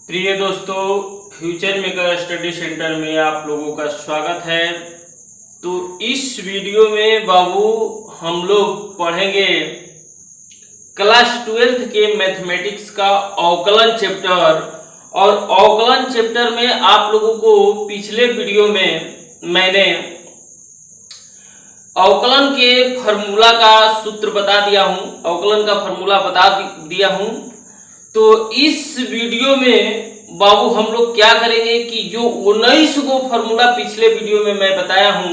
प्रिय दोस्तों, future maker study centre में आप लोगों का स्वागत है। तो इस वीडियो में बाबू हम लोग पढ़ेंगे क्लास 12th के मैथमेटिक्स का अवकलन चैप्टर। और अवकलन चैप्टर में आप लोगों को पिछले वीडियो में मैंने अवकलन के फॉर्मूला का सूत्र बता दिया हूं, अवकलन का फॉर्मूला बता दिया हूं। तो इस वीडियो में बाबू हम लोग क्या करेंगे कि जो 19 गो फॉर्मूला पिछले वीडियो में मैं बताया हूं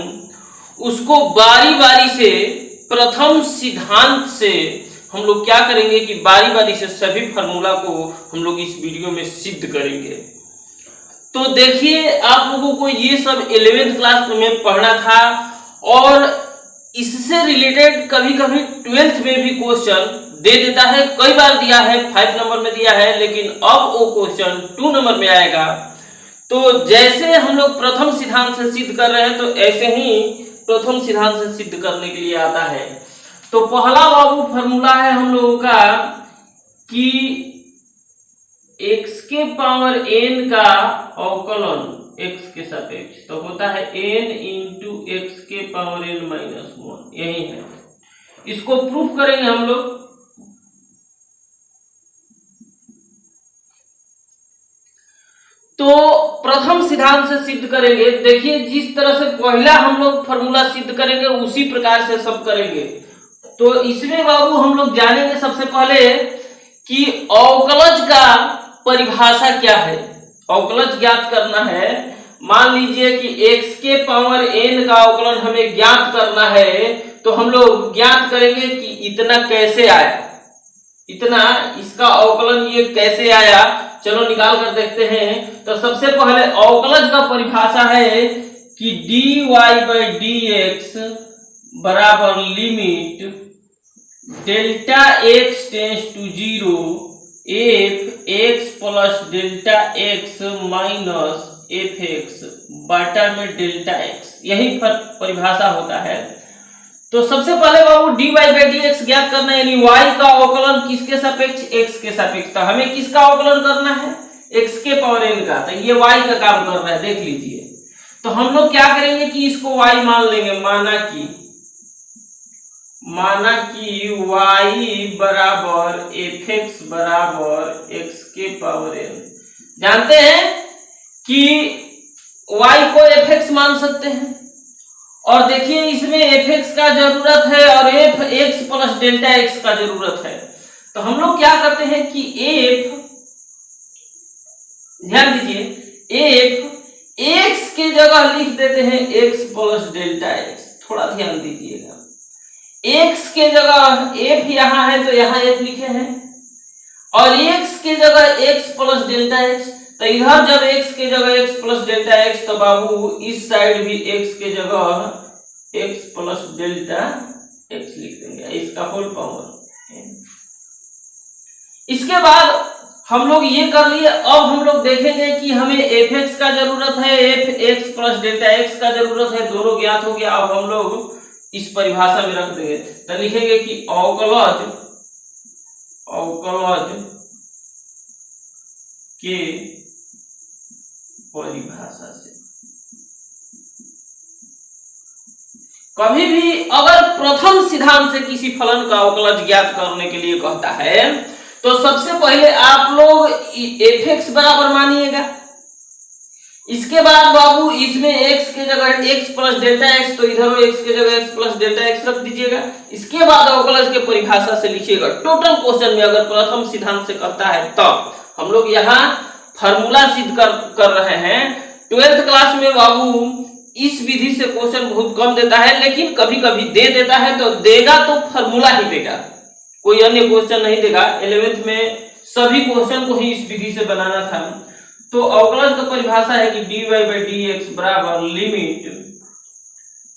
उसको बारी बारी से प्रथम सिद्धांत से हम लोग क्या करेंगे कि बारी बारी से सभी फॉर्मूला को हम लोग इस वीडियो में सिद्ध करेंगे। तो देखिए, आप लोगों को ये सब 11th क्लास में पढ़ना था और इससे रिलेटेड कभी कभी 12th में भी क्वेश्चन दे देता है। कई बार दिया है, 5 नंबर में दिया है, लेकिन अब वो क्वेश्चन 2 नंबर में आएगा। तो जैसे हम लोग प्रथम सिद्धांत से सिद्ध कर रहे हैं तो ऐसे ही प्रथम सिद्धांत से सिद्ध करने के लिए आता है। तो पहला बाबू फॉर्मूला है हम लोगों का कि x के पावर n का अवकलन x के सापेक्ष तो होता है n इंटू एक्स के पावर n माइनस 1। यही है, इसको प्रूफ करेंगे हम लोग। तो प्रथम सिद्धांत से सिद्ध करेंगे। देखिए, जिस तरह से पहला हम लोग फॉर्मूला सिद्ध करेंगे उसी प्रकार से सब करेंगे। तो इसमें बाबू हम लोग जानेंगे सबसे पहले कि अवकलज का परिभाषा क्या है। अवकलज ज्ञात करना है। मान लीजिए कि x के पावर n का अवकलन हमें ज्ञात करना है, तो हम लोग ज्ञात करेंगे कि इतना कैसे आया, इतना इसका अवकलन ये कैसे आया। चलो निकाल कर देखते हैं। तो सबसे पहले अवकलज का परिभाषा है कि dy by dx बराबर limit delta x tends to 0 f x plus delta x minus f x बटा में डेल्टा x, यही परिभाषा होता है। तो सबसे पहले बाबू dy by dx ज्ञात करना है, यानी y का अवकलन किसके सापेक्ष, x के सापेक्ष। तो हमें किसका अवकलन करना है, x के पावर n का। तो ये y का काम कर रहा है, देख लीजिए। तो हम लोग क्या करेंगे कि इसको y मान लेंगे। माना कि y बराबर fx बराबर x के पावर n। जानते हैं कि y को fx मान सकते हैं, और देखिए इसमें fx का जरूरत है और fx प्लस डेल्टा x का जरूरत है। तो हम लोग क्या करते हैं कि ध्यान दीजिए, x के जगह लिख देते हैं x प्लस डेल्टा x। थोड़ा ध्यान दीजिएगा, x के जगह f यहाँ है तो यहाँ f लिखे हैं, और x के जगह x प्लस डेल्टा x। तो इधर जब x के जगह x प्लस डेल्टा x, तो बाबू इस साइड भी x के जगह x प्लस डेल्टा x लिख देंगे, इसका होल पावर। इसके बाद हम लोग ये कर लिए। अब हम लोग देखेंगे कि हमें fx का जरूरत है, fx प्लस डेल्टा x का जरूरत है, दोनों ज्ञात हो गया। अब हम लोग इस परिभाषा में रख देंगे। तो लिखेंगे कि अवकलज के परिभाषा से कभी भी अगर प्रथम सिद्धांत से किसी फलन का अवकलज ज्ञात करने के लिए कहता है तो सबसे पहले आप लोग fx बराबर मानिएगा। इसके बाद बाबू इसमें x के जगह x प्लस डेल्टा x, तो इधर x के जगह x प्लस डेल्टा x रख दीजिएगा। इसके बाद अवकलज के परिभाषा से लिखिएगा। टोटल क्वेश्चन में अगर प्रथम सिद्धांत से करता है तब हम लोग यहाँ फॉर्मूला सिद्ध कर रहे हैं। 12th क्लास में बाबू इस विधि से क्वेश्चन बहुत कम देता है, लेकिन कभी कभी दे देता है। तो देगा तो फॉर्मूला ही देगा, कोई अन्य क्वेश्चन नहीं देगा। 11th में सभी क्वेश्चन को ही इस विधि से बनाना था। तो अवकलज का परिभाषा है कि dy by dx बराबर limit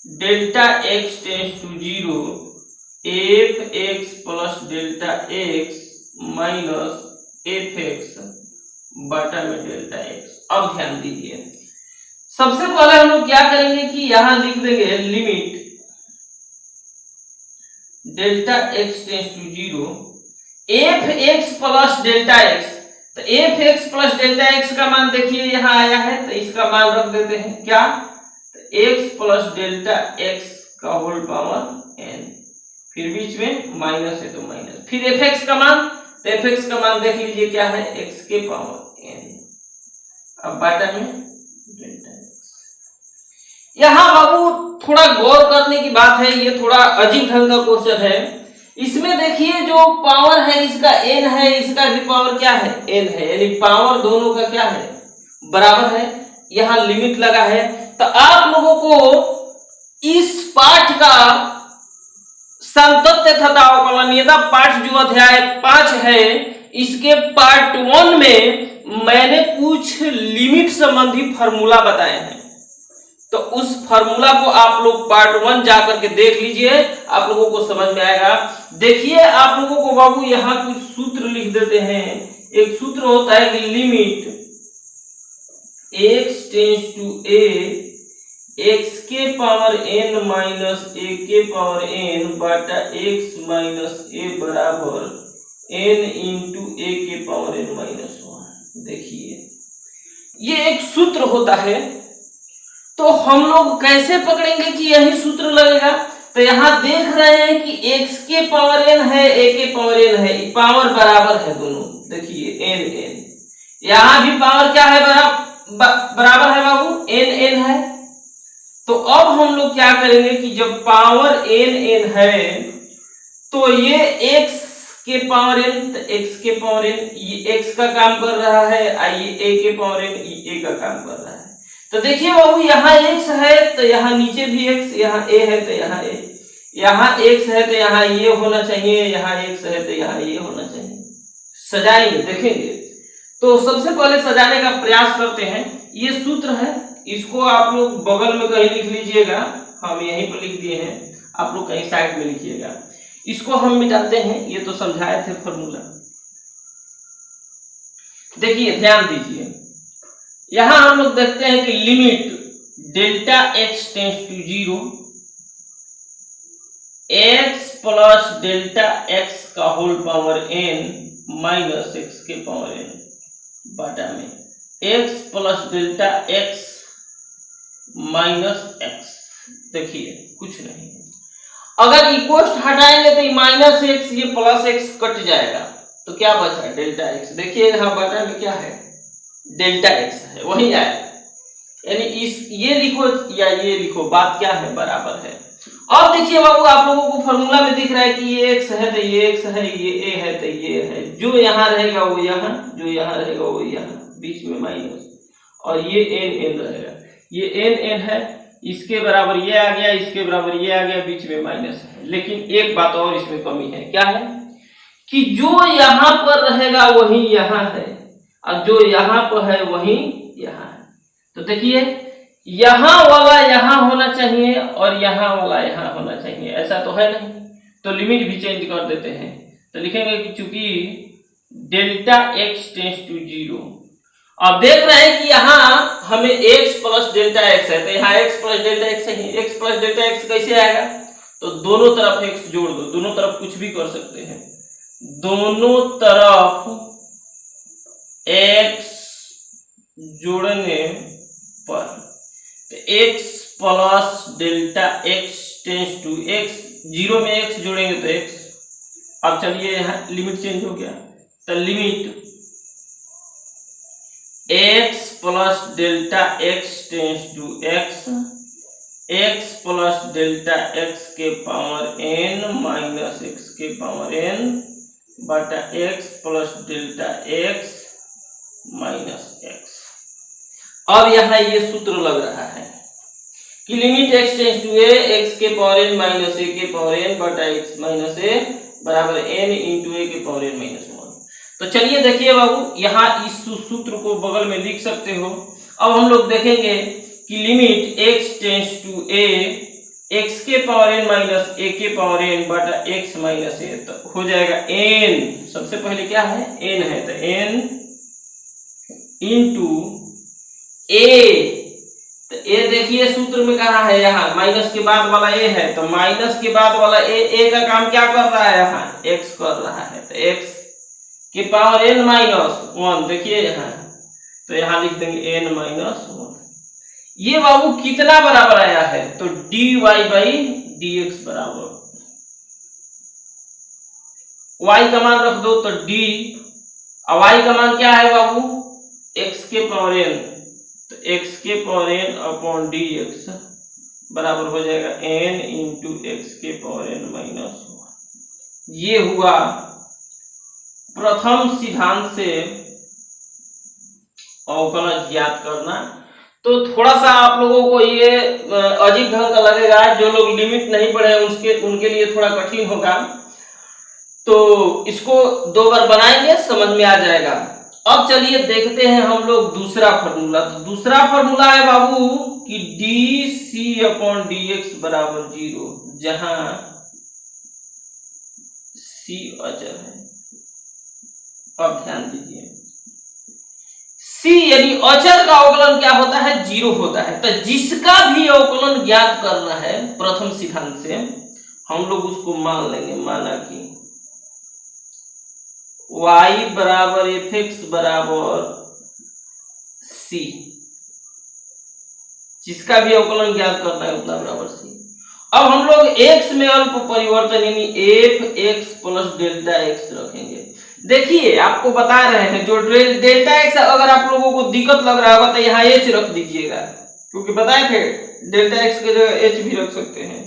delta x tends to 0 f x plus delta x minus f x बटा में डेल्टा x। अब ध्यान दीजिए, सबसे पहले हम लोग क्या करेंगे कि यहां लिख देंगे limit delta x tends to 0 f x plus delta x। तो f x plus delta x का मान देखिए यहाँ आया है, तो इसका मान रख देते हैं क्या, तो एक्स प्लस डेल्टा एक्स का होल पावर एन, फिर बीच में माइनस है तो माइनस, फिर एफ एक्स का मान, तो एफ एक्स का मान देख लीजिए क्या है, एक्स के पावर एन, अब बाटा में डेल्टा एक्स। यहाँ बाबू थोड़ा गौर करने की बात है, ये थोड़ा अजीब ढंग का क्वेश्चन है। इसमें देखिए जो पावर है इसका n है, इसका भी पावर क्या है n है, यानी पावर दोनों का क्या है, बराबर है। यहाँ लिमिट लगा है, तो आप लोगों को इस पाठ का सांतत्य तथा अवकलनीयता पाठ जो अध्याय 5 है, इसके पार्ट 1 में मैंने कुछ लिमिट संबंधी फार्मूला बताए हैं, तो उस फार्मूला को आप लोग पार्ट 1 जाकर के देख लीजिए, आप लोगों को समझ में आएगा। देखिए आप लोगों को बाबू यहाँ कुछ सूत्र लिख देते हैं। एक सूत्र होता है कि limit x tends to a x के पावर n माइनस a के पावर n बटा x माइनस a बराबर n इंटू a के पावर n माइनस 1। देखिए ये एक सूत्र होता है, तो हम लोग कैसे पकड़ेंगे कि यही सूत्र लगेगा। तो यहाँ देख रहे हैं कि x के पावर n है, a के पावर n है, पावर बराबर है दोनों, देखिए n n, यहाँ भी पावर क्या है, बराबर है बाबू, n n है। तो अब हम लोग क्या करेंगे कि जब पावर n n है तो ये x के पावर n, तो x के पावर n, ये x का काम कर रहा है, ये a के पावर n, ये a का काम कर रहा है। तो देखिए बाबू यहाँ x है तो यहाँ नीचे भी x, यहाँ a है तो यहाँ a, यहाँ x है तो यहाँ ये होना चाहिए, यहाँ x है तो यहाँ ये होना चाहिए। सजाएंगे, देखेंगे। तो सबसे पहले सजाने का प्रयास करते हैं। ये सूत्र है, इसको आप लोग बगल में कहीं लिख लीजिएगा, हम यहीं पर लिख दिए हैं, आप लोग कहीं साइड में लिखिएगा। इसको हम मिटाते हैं, ये तो समझाए थे फॉर्मूला। देखिए ध्यान दीजिए, यहां हम लोग देखते हैं कि limit delta x tends to 0 x plus delta x का whole power n minus x के पावर n बटा में x plus delta x minus x. देखिए कुछ नहीं, अगर इक्वस्ट हटाएंगे तो ये माइनस एक्स, ये प्लस एक्स कट जाएगा, तो क्या बचा, डेल्टा एक्स। देखिए यहाँ बटा में क्या है, डेल्टा एक्स है, वही आएगा। यानी इस ये लिखो या ये लिखो, बात क्या है, बराबर है। अब देखिए बाबू आप लोगों को फॉर्मूला में दिख रहा है कि ये x है तो ये x है, ये a है तो ये है, जो यहाँ रहेगा वो यहाँ, जो यहाँ रहेगा वो यहाँ, बीच में माइनस, और ये n n रहेगा, ये n n है, इसके बराबर ये आ गया, इसके बराबर ये आ गया, बीच में माइनस है। लेकिन एक बात और इसमें कमी है, क्या है कि जो यहाँ पर रहेगा वही यहाँ है, और जो यहाँ पर है वही यहाँ है। तो देखिए यहाँ वाला यहाँ होना चाहिए और यहाँ वाला यहाँ होना चाहिए, ऐसा तो है नहीं। तो लिमिट भी चेंज कर देते हैं, तो लिखेंगे कि चूंकि डेल्टा एक्स टेंड्स टू 0, अब देख रहे हैं कि यहाँ हमें x प्लस डेल्टा एक्स है, तो यहाँ x प्लस डेल्टा एक्स है, x प्लस डेल्टा एक्स कैसे आएगा, तो दोनों तरफ x जोड़ दो, दोनों तरफ कुछ भी कर सकते हैं, दोनों तरफ x जोड़ने पर तो x plus delta x tends to x, 0 में x जोड़ेंगे तो x। अब चलिए यहाँ लिमिट चेंज हो गया, तो limit x plus delta x tends to x plus delta x के पावर n माइनस x के पावर n बटा x plus delta x minus x। अब यहाँ ये सूत्र लग रहा है कि limit x tends to a x के पावर n माइनस a के पावर n बटा x माइनस a बराबर n इंटू a के पावर n माइनस 1। तो चलिए देखिए बाबू, यहाँ इस सूत्र को बगल में लिख सकते हो। अब हम लोग देखेंगे कि limit x tends to a x के पावर n माइनस a के पावर n बटा x माइनस a, तो हो जाएगा n, सबसे पहले क्या है, n है, तो n इंटू a, तो a देखिए सूत्र में कहा है, यहाँ माइनस के बाद वाला a है, तो माइनस के बाद वाला a का काम क्या कर रहा है, यहाँ x कर रहा है, तो x के पावर n माइनस 1, देखिए यहाँ, तो यहाँ लिख देंगे n माइनस 1। ये बाबू कितना बराबर आया है, तो dy बाई dx बराबर, y का मान रख दो तो d, और y का मान क्या है बाबू, x के पावर n, तो x के पावर n अपॉन dx बराबर हो जाएगा n इंटू x के पावर n माइनस 1। ये हुआ प्रथम सिद्धांत से अवकलज ज्ञात करना। तो थोड़ा सा आप लोगों को ये अजीब ढंग का लगेगा, जो लोग लिमिट नहीं पढ़े उनके लिए थोड़ा कठिन होगा, तो इसको 2 बार बनाएंगे, समझ में आ जाएगा। अब चलिए देखते हैं हम लोग दूसरा फॉर्मूला। तो दूसरा फॉर्मूला है बाबू कि डी अपॉन dx बराबर 0, जहां c अचर है। अब ध्यान दीजिए, c यानी अचर का अवकलन क्या होता है, 0 होता है। तो जिसका भी अवकलन ज्ञात करना है प्रथम सिद्धांत से, हम लोग उसको मान लेंगे, माना कि y बराबर fx बराबर c, जिसका भी अवकलन ज्ञात करना है उतना बराबर c। अब हम लोग x में अल्प परिवर्तन यानी fx प्लस डेल्टा x रखेंगे। देखिए आपको बता रहे हैं, जो डेल्टा x अगर आप लोगों को दिक्कत लग रहा होगा तो यहाँ h रख दीजिएगा, क्योंकि बताए थे डेल्टा x के जगह h भी रख सकते हैं।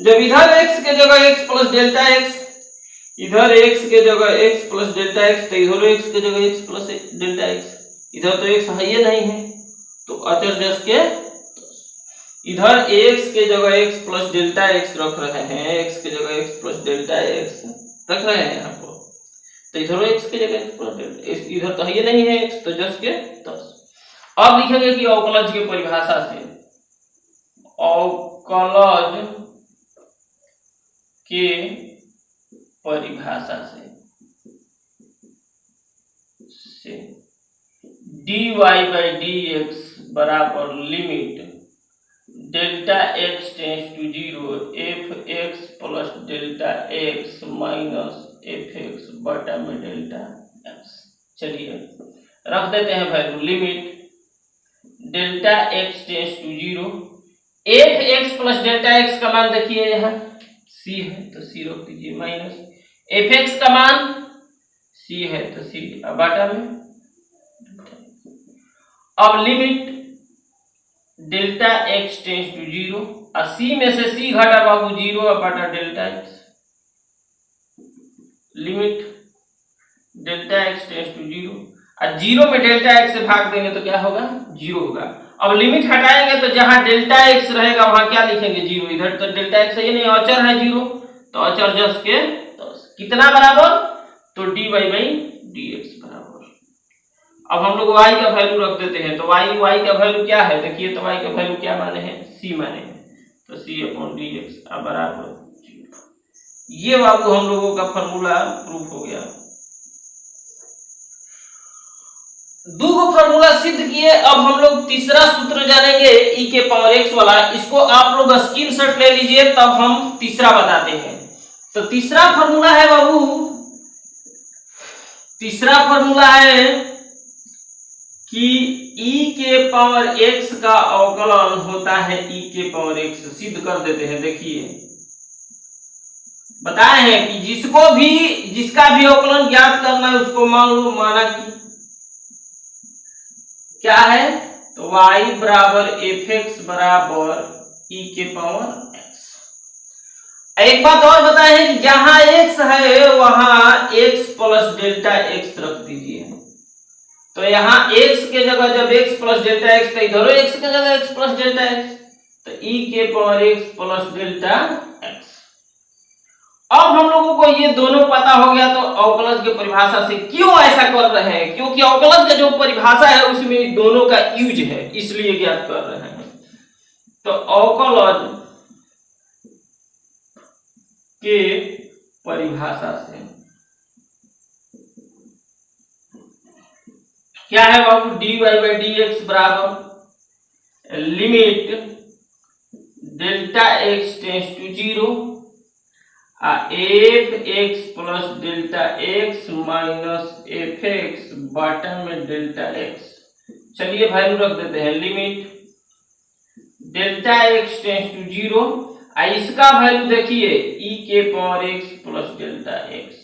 जब इधर x के जगह x प्लस डेल्टा x, इधर x के जगह x प्लस डेल्टा x, तो इधर x के जगह x प्लस डेल्टा x, इधर तो x है ही नहीं है, तो अचर जस के इधर x के जगह x प्लस डेल्टा x रख रहे हैं, x के जगह x प्लस डेल्टा x रख रहे हैं यहाँ पर, तो इधर x के जगह x प्लस डेल्टा x, इधर तो है ही नहीं है x, तो जस के तस। अब लिखेंगे कि अवकलज की परिभाषा से, अवकलज के परिभाषा से dy बाई dx बराबर limit delta x tends to 0 fx plus delta x minus fx बटा में डेल्टा x। चलिए रख देते हैं value, limit delta x tends to 0 fx plus delta x का मान देखिए यहाँ c है तो c रख दीजिए, माइनस fx का मान c है तो c बटा में। अब limit delta x tends to 0, और c में से c घटा बाबू 0 बटा delta x, limit delta x tends to 0, और 0 में डेल्टा x से भाग देंगे तो क्या होगा, 0 होगा। अब लिमिट हटाएंगे तो जहां डेल्टा x रहेगा वहां क्या लिखेंगे, 0, इधर तो डेल्टा x है, ये नहीं अचर है 0, तो अचर जस के कितना बराबर, तो dy बाई dx बराबर। अब हम लोग y का वैल्यू रख देते हैं, तो y का वैल्यू क्या है, देखिए तो y का वैल्यू क्या माने हैं, c माने हैं, तो c अपॉन dx बराबर 0। ये बाबू हम लोगों का फॉर्मूला प्रूफ हो गया। दो फॉर्मूला सिद्ध किए, अब हम लोग तीसरा सूत्र जानेंगे e के पावर x वाला। इसको आप लोग स्क्रीनशॉट ले लीजिए, तब हम तीसरा बताते हैं। तो तीसरा फॉर्मूला है बाबू, तीसरा फॉर्मूला है कि e के पावर x का अवकलन होता है e के पावर x। सिद्ध कर देते हैं, देखिए बताए हैं कि जिसका भी अवकलन ज्ञात करना है उसको मान लो, माना कि क्या है, तो y बराबर fx बराबर e के पावर x। एक बात और बताए हैं कि जहां x है वहां x प्लस डेल्टा x रख दीजिए। तो यहाँ x के जगह जब x प्लस डेल्टा x, तो इधर x के जगह x प्लस डेल्टा x, तो e के power x plus delta x। अब हम लोगों को ये दोनों पता हो गया, तो अवकलज की परिभाषा से क्यों ऐसा कर रहे हैं, क्योंकि अवकलज का जो परिभाषा है उसमें दोनों का यूज है, इसलिए ज्ञात कर रहे हैं। तो अवकलज के परिभाषा से क्या है बाबू, dy बाई dx बराबर limit delta x tends to 0, f x plus delta x minus f x bottom में डेल्टा एक्स। चलिए वैल्यू रख देते हैं, limit delta x tends to 0, इसका वैल्यू देखिए ई के power x plus delta x,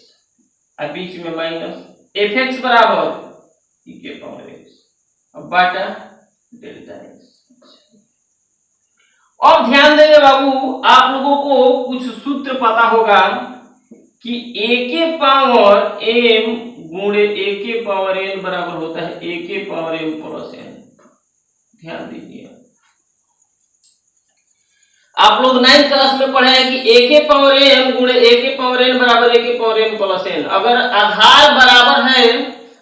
बीच में माइनस एफ एक्स बराबर ई के पावर एक्स और बटा डेल्टा एक्स। अब ध्यान देंगे बाबू, आप लोगों को कुछ सूत्र पता होगा कि a के पावर m गुणे a के पावर n बराबर होता है a के पावर m प्लस n। ध्यान दीजिए, आप लोग 9th क्लास में पढ़े हैं कि a के पावर m गुणे a के पावर n बराबर a के पावर m प्लस n। अगर आधार बराबर है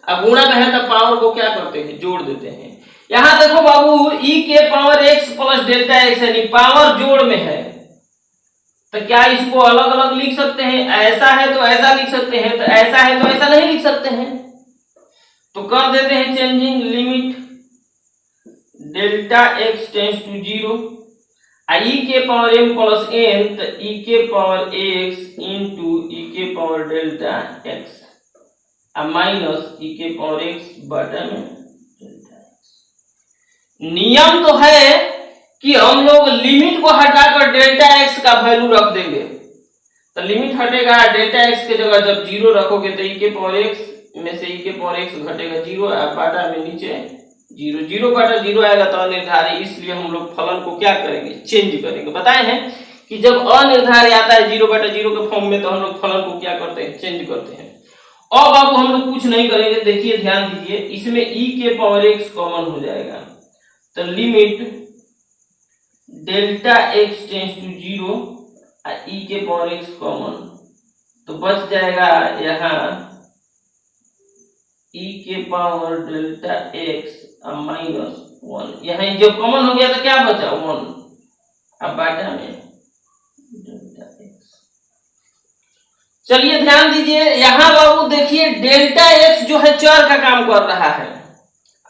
और गुणा में है तो पावर को क्या करते हैं, जोड़ देते हैं। यहां देखो बाबू e के power x plus delta x यानी पावर जोड़ में है, तो क्या इसको अलग अलग लिख सकते हैं? ऐसा है तो ऐसा लिख सकते हैं, तो ऐसा है तो ऐसा नहीं लिख सकते हैं। तो कर देते हैं changing, limit delta x tends to 0 e के पावर m प्लस n, तो e के पावर x इंटू ई के power delta x minus e के पावर x बटा में डेल्टा x। नियम तो है कि हम लोग लिमिट को हटाकर डेल्टा x का वैल्यू रख देंगे, तो लिमिट हटेगा डेल्टा x के जगह जब 0 रखोगे तो e के पावर x में से e के पावर x घटेगा 0, बाटा में नीचे 0, 0 बटा 0 आएगा तो अनिर्धारित, इसलिए हम लोग फलन को क्या करेंगे, चेंज करेंगे। बताए हैं कि जब अनिर्धारित आता है 0 बटा 0 के फॉर्म में तो हम लोग फलन को क्या करते हैं, चेंज करते हैं। अब बाबू हम लोग कुछ नहीं करेंगे, देखिए ध्यान दीजिए, इसमें e के पावर x कॉमन हो जाएगा, तो limit delta x tends to 0 e के पावर x कॉमन, तो बच जाएगा यहाँ e के पावर डेल्टा x माइनस 1। यहाँ जब कॉमन हो गया तो क्या बचा, 1, अब बाटा में डेल्टा x। चलिए ध्यान दीजिए, यहाँ बाबू देखिए डेल्टा x जो है चर का काम कर रहा है,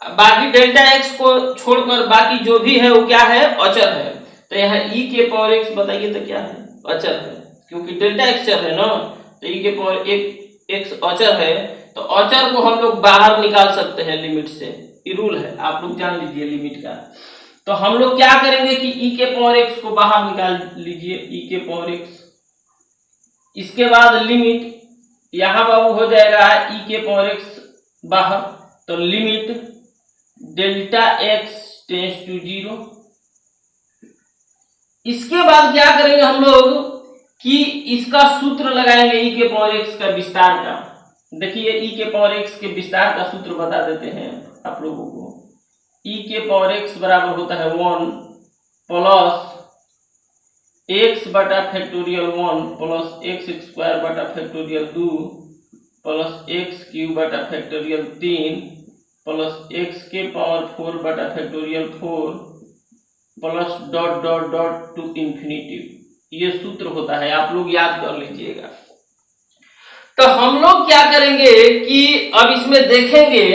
बाकी डेल्टा x को छोड़कर बाकी जो भी है वो क्या है, अचर है। तो यहाँ e के पावर x बताइए तो क्या है, अचर है, क्योंकि डेल्टा x चर है ना, तो e के पावर x अचर है, तो अचर को हम लोग बाहर निकाल सकते हैं लिमिट से, ये रूल है, आप लोग जान लीजिए लिमिट का। तो हम लोग क्या करेंगे कि e के पावर x को बाहर निकाल लीजिए, e के पावर x, इसके बाद लिमिट यहाँ बाबू हो जाएगा e के पावर x बाहर, तो limit delta x tends to 0। इसके बाद क्या करेंगे हम लोग कि इसका सूत्र लगाएंगे e के पावर x का विस्तार का। देखिए e के पावर x के विस्तार का सूत्र बता देते हैं आप लोगों को, e के पावर x बराबर होता है 1 प्लस x बटा फैक्टोरियल 1 प्लस x स्क्वायर बटा फैक्टोरियल 2 प्लस x क्यूब बटा फैक्टोरियल 3 प्लस x के पावर 4 बटा factorial 4 plus dot dot dot to infinity. ये सूत्र होता है, आप लोग याद कर लीजिएगा। तो हम लोग क्या करेंगे कि अब इसमें देखेंगे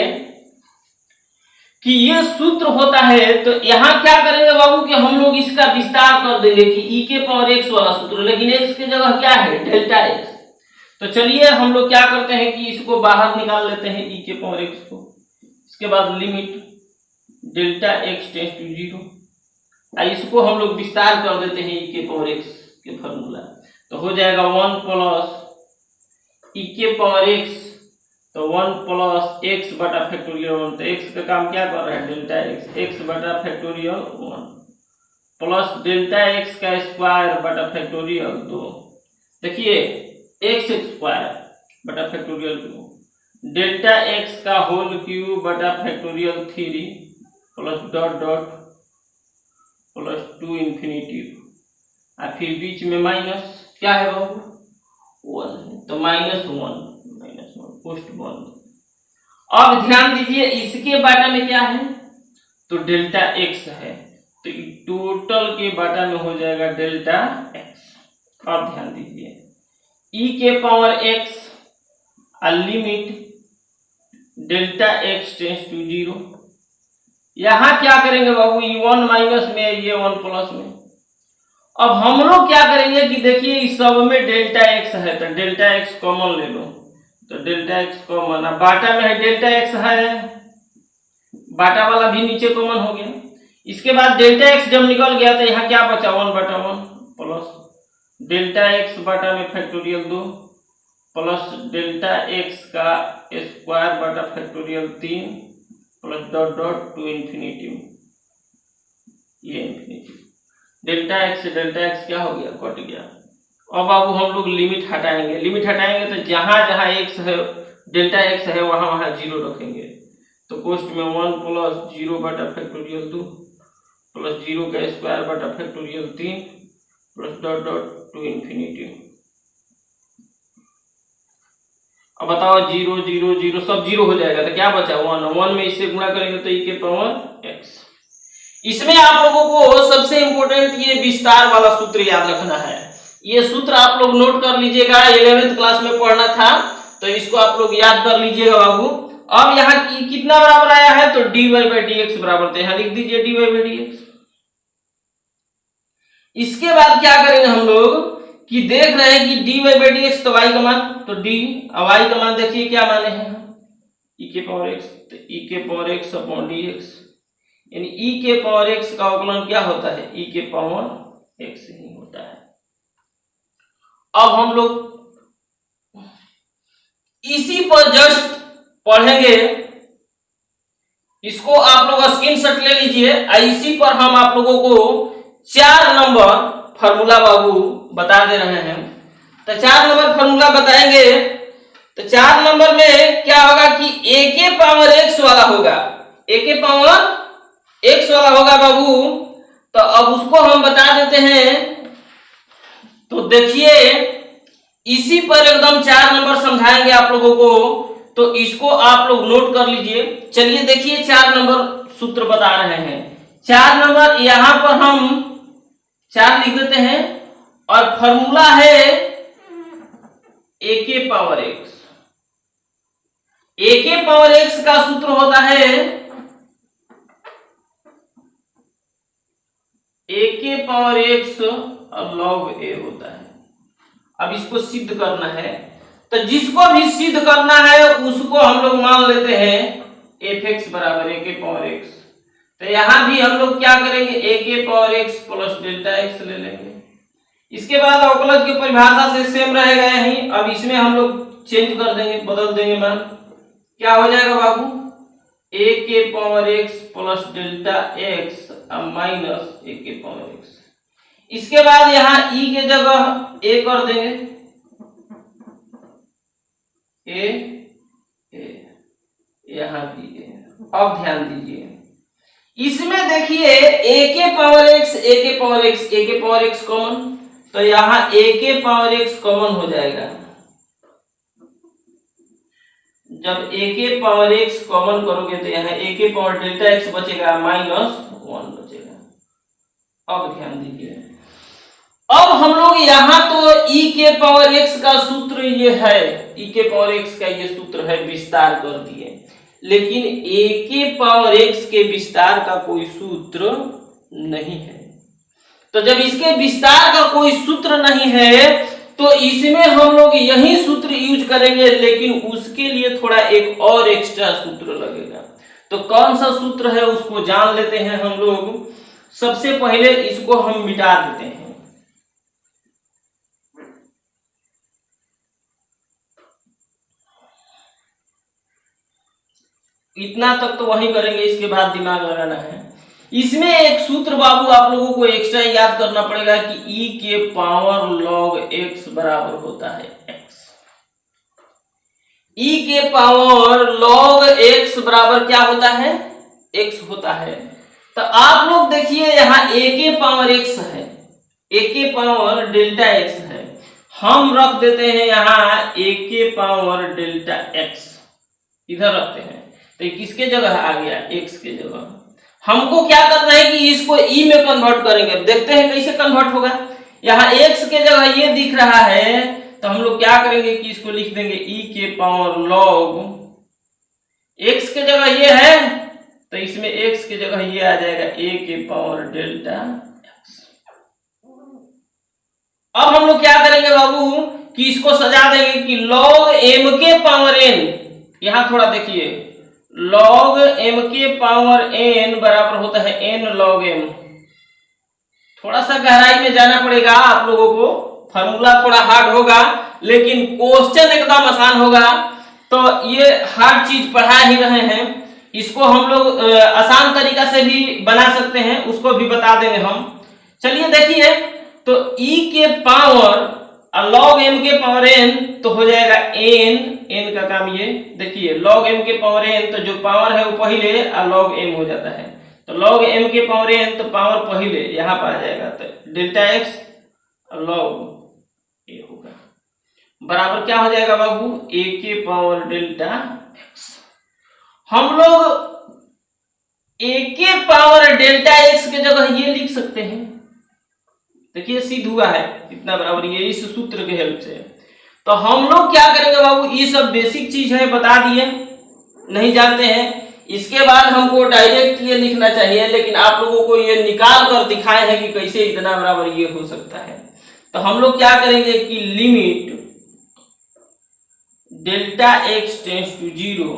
कि ये सूत्र होता है, तो यहां क्या करेंगे बाबू कि हम लोग इसका विस्तार कर देंगे कि e के पावर x वाला सूत्र, लेकिन x की जगह क्या है, डेल्टा x। तो चलिए हम लोग क्या करते हैं कि इसको बाहर निकाल लेते हैं e के पावर x को। इसके बाद limit delta x tends to 0, इसको हम लोग विस्तार कर देते हैं e के पावर x के फॉर्मूला, तो हो जाएगा 1 प्लस e के पावर x, तो 1 प्लस x बटा फैक्टोरियल 1, तो x का काम क्या कर रहा है, डेल्टा x, x बटा फैक्टोरियल 1 प्लस डेल्टा x का स्क्वायर बटा फैक्टोरियल 2, देखिए x स्क्वायर बटा फैक्टोरियल 2, डेल्टा x का होल क्यूब बटा factorial 3 plus dot dot plus 2 infinity, और फिर बीच में माइनस क्या है बाबू 1 है, तो -1 पोस्ट 1। अब ध्यान दीजिए इसके बाटा में क्या है, तो डेल्टा x है, तो टोटल के बाटा में हो जाएगा डेल्टा x। अब ध्यान दीजिए e के power x limit delta x tends to 0, यहां क्या करेंगे बाबू, ये 1 माइनस में, ये 1 प्लस में, अब हम लोग क्या करेंगे कि देखिए इस सब में डेल्टा एक्स है तो डेल्टा एक्स कॉमन ले लो, तो डेल्टा एक्स कॉमन, अब बाटा में है डेल्टा एक्स है, बाटा वाला भी नीचे कॉमन हो गया। इसके बाद डेल्टा एक्स जब निकल गया तो यहाँ क्या बचा 1/1 प्लस डेल्टा एक्स बाटा में फैक्टोरियल 2 प्लस डेल्टा एक्स का स्क्वायर बाटा factorial 3 plus dot dot to infinity, ये इन्फिनिटी, डेल्टा एक्स से डेल्टा एक्स क्या हो गया, कट गया। अब बाबू हम लोग लिमिट हटाएंगे, लिमिट हटाएंगे तो जहां जहां एक्स है डेल्टा एक्स है वहां वहां जीरो रखेंगे, तो कोष्ट में 1 प्लस 0 बटा फैक्टोरियल 2 प्लस 0 का स्क्वायर बटा factorial 3 plus dot dot to infinity. अब बताओ 0 0 0 सब जीरो हो जाएगा तो क्या बचा 1, 1 में इससे गुणा करेंगे तो e के पावर x। इसमें आप लोगों को सबसे इंपॉर्टेंट ये विस्तार वाला सूत्र याद रखना है, ये सूत्र आप लोग नोट कर लीजिएगा, 11th क्लास में पढ़ना था तो इसको आप लोग याद कर लीजिएगा बाबू। अब यहाँ कितना बराबर आया है तो dy बाई डी एक्स बराबर, तो यहाँ लिख दीजिए dy बाई डी एक्स। इसके बाद क्या करेंगे हम लोग कि देख रहे हैं कि dy बाई डी एक्स तो y का मान, तो d, अब y का मान देखिए क्या माने हैं e के पावर x, तो e के पावर x अपॉन dx, यानी e के पावर x का अवकलन क्या होता है e के पावर x ही होता है। अब हम लोग इसी पर जस्ट पढ़ेंगे, इसको आप लोग स्क्रीनशॉट ले लीजिए, इसी पर हम आप लोगों को 4 नंबर फार्मूला बाबू बता दे रहे हैं। तो 4 नंबर फार्मूला बताएंगे, तो 4 नंबर में क्या होगा कि a के पावर x वाला होगा, a के पावर x वाला होगा बाबू। तो अब उसको हम बता देते हैं, तो देखिए इसी पर एकदम 4 नंबर समझाएंगे आप लोगों को, तो इसको आप लोग नोट कर लीजिए। चलिए देखिए 4 नंबर सूत्र बता रहे हैं, 4 नंबर यहां पर हम 4 लिख देते हैं और फॉर्मूला है a के पावर x। a के पावर x का सूत्र होता है a के पावर x log a होता है। अब इसको सिद्ध करना है, तो जिसको भी सिद्ध करना है उसको हम लोग मान लेते हैं f(x) बराबर a के पावर x। तो यहां भी हम लोग क्या करेंगे a के power x plus delta x ले लेंगे। इसके बाद अवकलज की परिभाषा से सेम रहेगा यही, अब इसमें हम लोग चेंज कर देंगे, बदल देंगे मान, क्या हो जाएगा बाबू a के power x plus delta x minus a के पावर x। इसके बाद यहाँ e के जगह a कर देंगे, a यहाँ भी a। अब ध्यान दीजिए इसमें देखिए a के पावर x, a के पावर x, a के पावर x कॉमन, तो यहाँ a के पावर x कॉमन हो जाएगा। जब a के पावर x कॉमन करोगे तो यहाँ a के पावर डेल्टा x बचेगा माइनस 1 बचेगा। अब ध्यान दीजिए, अब हम लोग यहाँ तो e के पावर x का सूत्र ये है, e के पावर x का ये सूत्र है, विस्तार कर दिए, लेकिन a के पावर x के विस्तार का कोई सूत्र नहीं है। तो जब इसके विस्तार का कोई सूत्र नहीं है तो इसमें हम लोग यही सूत्र यूज करेंगे, लेकिन उसके लिए थोड़ा एक और एक्स्ट्रा सूत्र लगेगा। तो कौन सा सूत्र है उसको जान लेते हैं हम लोग। सबसे पहले इसको हम मिटा देते हैं, इतना तक तो वही करेंगे, इसके बाद दिमाग लगाना है। इसमें एक सूत्र बाबू आप लोगों को एक्स्ट्रा याद करना पड़ेगा कि e के पावर log x बराबर होता है x। e के पावर log x बराबर क्या होता है x होता है। तो आप लोग देखिए यहाँ a के पावर x है, a के पावर डेल्टा x है, हम रख देते हैं यहाँ a के पावर डेल्टा x, इधर रखते हैं, तो किसके जगह आ गया x के जगह। हमको क्या करना है कि इसको e में कन्वर्ट करेंगे, देखते हैं कैसे कन्वर्ट होगा। यहाँ x के जगह ये दिख रहा है तो हम लोग क्या करेंगे कि इसको लिख देंगे e के पावर log x के जगह ये है तो इसमें x के जगह ये आ जाएगा a के पावर डेल्टा x। अब हम लोग क्या करेंगे बाबू कि इसको सजा देंगे कि log m के पावर n, यहां थोड़ा देखिए, log m के पावर n बराबर होता है n log m। थोड़ा सा गहराई में जाना पड़ेगा आप लोगों को, फॉर्मूला थोड़ा हार्ड होगा लेकिन क्वेश्चन एकदम आसान होगा। तो ये हार्ड चीज पढ़ा ही रहे हैं, इसको हम लोग आसान तरीका से भी बना सकते हैं, उसको भी बता देंगे हम। चलिए देखिए, तो e के पावर log m के पावर n तो हो जाएगा n का काम ये देखिए, log m के पावर n तो जो पावर है वो पहले log m हो जाता है, तो log m के पावर n तो पावर पहले यहां पर आ जाएगा, तो डेल्टा x log a होगा बराबर क्या हो जाएगा बाबू, a के पावर डेल्टा x। हम लोग a के पावर डेल्टा x के जगह ये लिख सकते हैं, देखिए सिद्ध हुआ है कितना बराबर, ये इस सूत्र के हेल्प से। तो हम लोग क्या करेंगे बाबू, ये सब बेसिक चीज है, बता दिए, नहीं जानते हैं, इसके बाद हमको डायरेक्ट ये लिखना चाहिए, लेकिन आप लोगों को ये निकाल कर दिखाए हैं कि कैसे इतना बराबर ये हो सकता है। तो हम लोग क्या करेंगे कि limit delta x tends to 0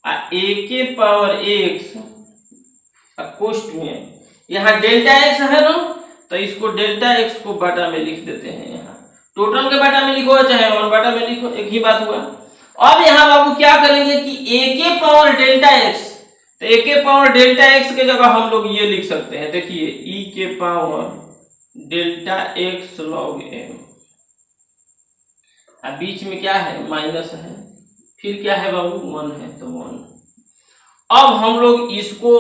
a के पावर x कोष्ठ में, यहाँ डेल्टा x है ना, तो इसको डेल्टा x को बटा में लिख देते हैं, यहाँ टोटल के बटा में लिखो चाहे 1 बटा में लिखो, एक ही बात हुआ। अब यहाँ बाबू क्या करेंगे कि a के पावर डेल्टा x, तो a के पावर डेल्टा x के जगह हम लोग ये लिख सकते हैं, देखिए e के power delta x log m, अब बीच में क्या है माइनस है, फिर क्या है बाबू 1 है तो 1। अब हम लोग इसको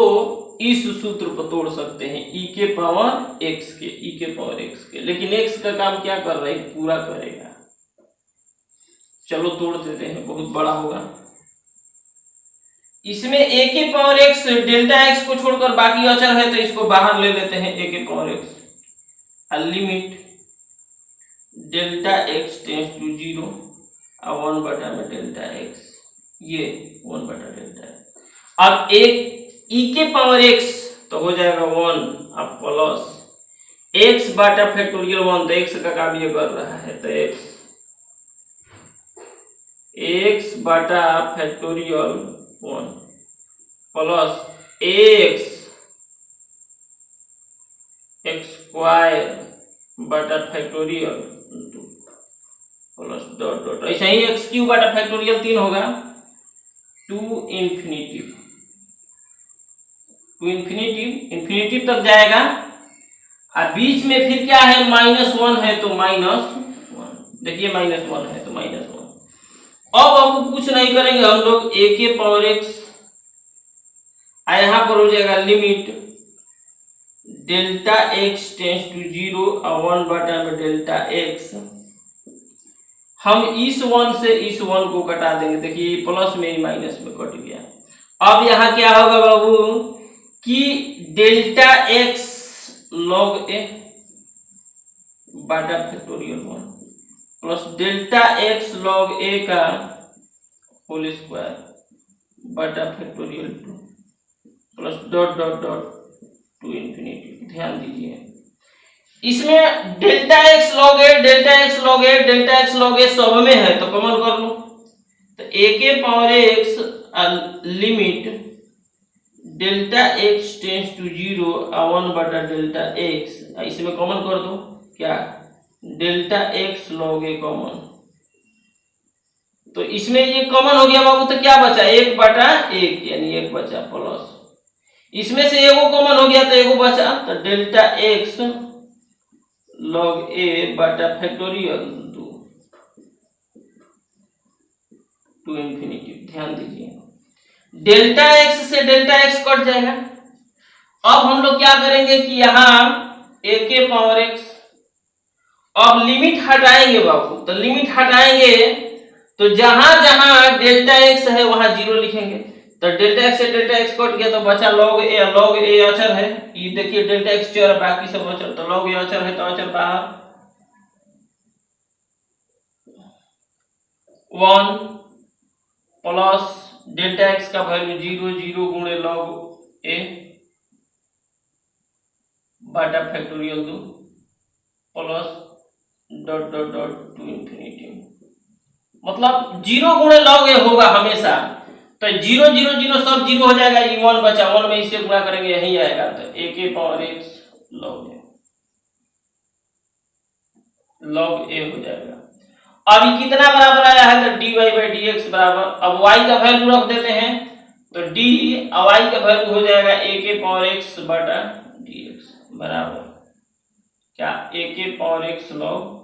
इस सूत्र पर तोड़ सकते हैं, e के पावर x के, e के पावर x के, लेकिन x का काम क्या कर रहा है, पूरा करेगा। चलो तोड़ देते हैं, बहुत बड़ा होगा। इसमें a के पावर x डेल्टा x को छोड़कर बाकी अचर है, तो इसको बाहर ले लेते हैं, a के power x limit delta x tends to 0 और 1 बटा में डेल्टा x, ये 1 बटा डेल्टा x। अब एक e के पावर x तो हो जाएगा 1 अब प्लस x बटा फैक्टोरियल 1, तो x का काम ये कर रहा है, तो x बटा फैक्टोरियल 1 प्लस x स्क्वायर बटा फैक्टोरियल 2 प्लस डॉट डॉट, ऐसा ही एक्स क्यूब बटा फैक्टोरियल 3 होगा, टू इन्फिनिटिव तक जाएगा, और बीच में फिर क्या है -1 है तो -1, देखिए -1 है तो -1। अब हम कुछ नहीं करेंगे, हम लोग a के पावर x, यहां पर हो जाएगा limit delta x tends to 0 और 1 बटा में डेल्टा x, हम इस 1 से इस 1 को घटा देंगे, देखिए प्लस में माइनस में कट गया। अब यहाँ क्या होगा बाबू कि डेल्टा x log a बटा factorial 1 plus delta x log a का होल स्क्वायर बटा factorial 2 plus dot dot dot to infinity. ध्यान दीजिए, इसमें delta x log a delta x log a delta x log a सब में है, तो कॉमन कर लो, तो a के power x limit delta x tends to 0 और 1 बटा डेल्टा x, इसमें कॉमन कर दो, क्या delta x log a common, तो इसमें ये कॉमन हो गया बाबू, तो क्या बचा 1 बटा 1, यानी 1 बचा प्लस, इसमें से एगो कॉमन हो गया तो एगो बचा, तो डेल्टा x log a बटा फैक्टोरियल 2 टू इन्फिनिटी। ध्यान दीजिए, डेल्टा x से डेल्टा x कट जाएगा। अब हम लोग क्या करेंगे कि यहाँ a के पावर x, अब लिमिट हटाएंगे बाबू, तो लिमिट हटाएंगे तो जहां जहां डेल्टा x है वहां 0 लिखेंगे, तो डेल्टा x से डेल्टा x कट गया तो बचा log a अचर है, ये देखिए डेल्टा x चर बाकी सब अचर, तो log a अचर है तो अचर बाहर, 1 प्लस डेल्टा x का वैल्यू 0 0 गुणे log a बटा factorial 2 plus dot dot dot to infinity, मतलब 0 गुणे लॉग ए होगा हमेशा। तो 0 0 0 सब 0 हो जाएगा, ये 1 बचा, 1 में इसे गुणा करेंगे यही आएगा, तो a के पावर x लॉग ए हो जाएगा। अब ये कितना बराबर आया है, तो dy बाई डी एक्स बराबर, अब y का वैल्यू रख देते हैं, तो d और y का वैल्यू हो जाएगा a के पावर x बटा dx बराबर क्या, a के पावर x लॉग।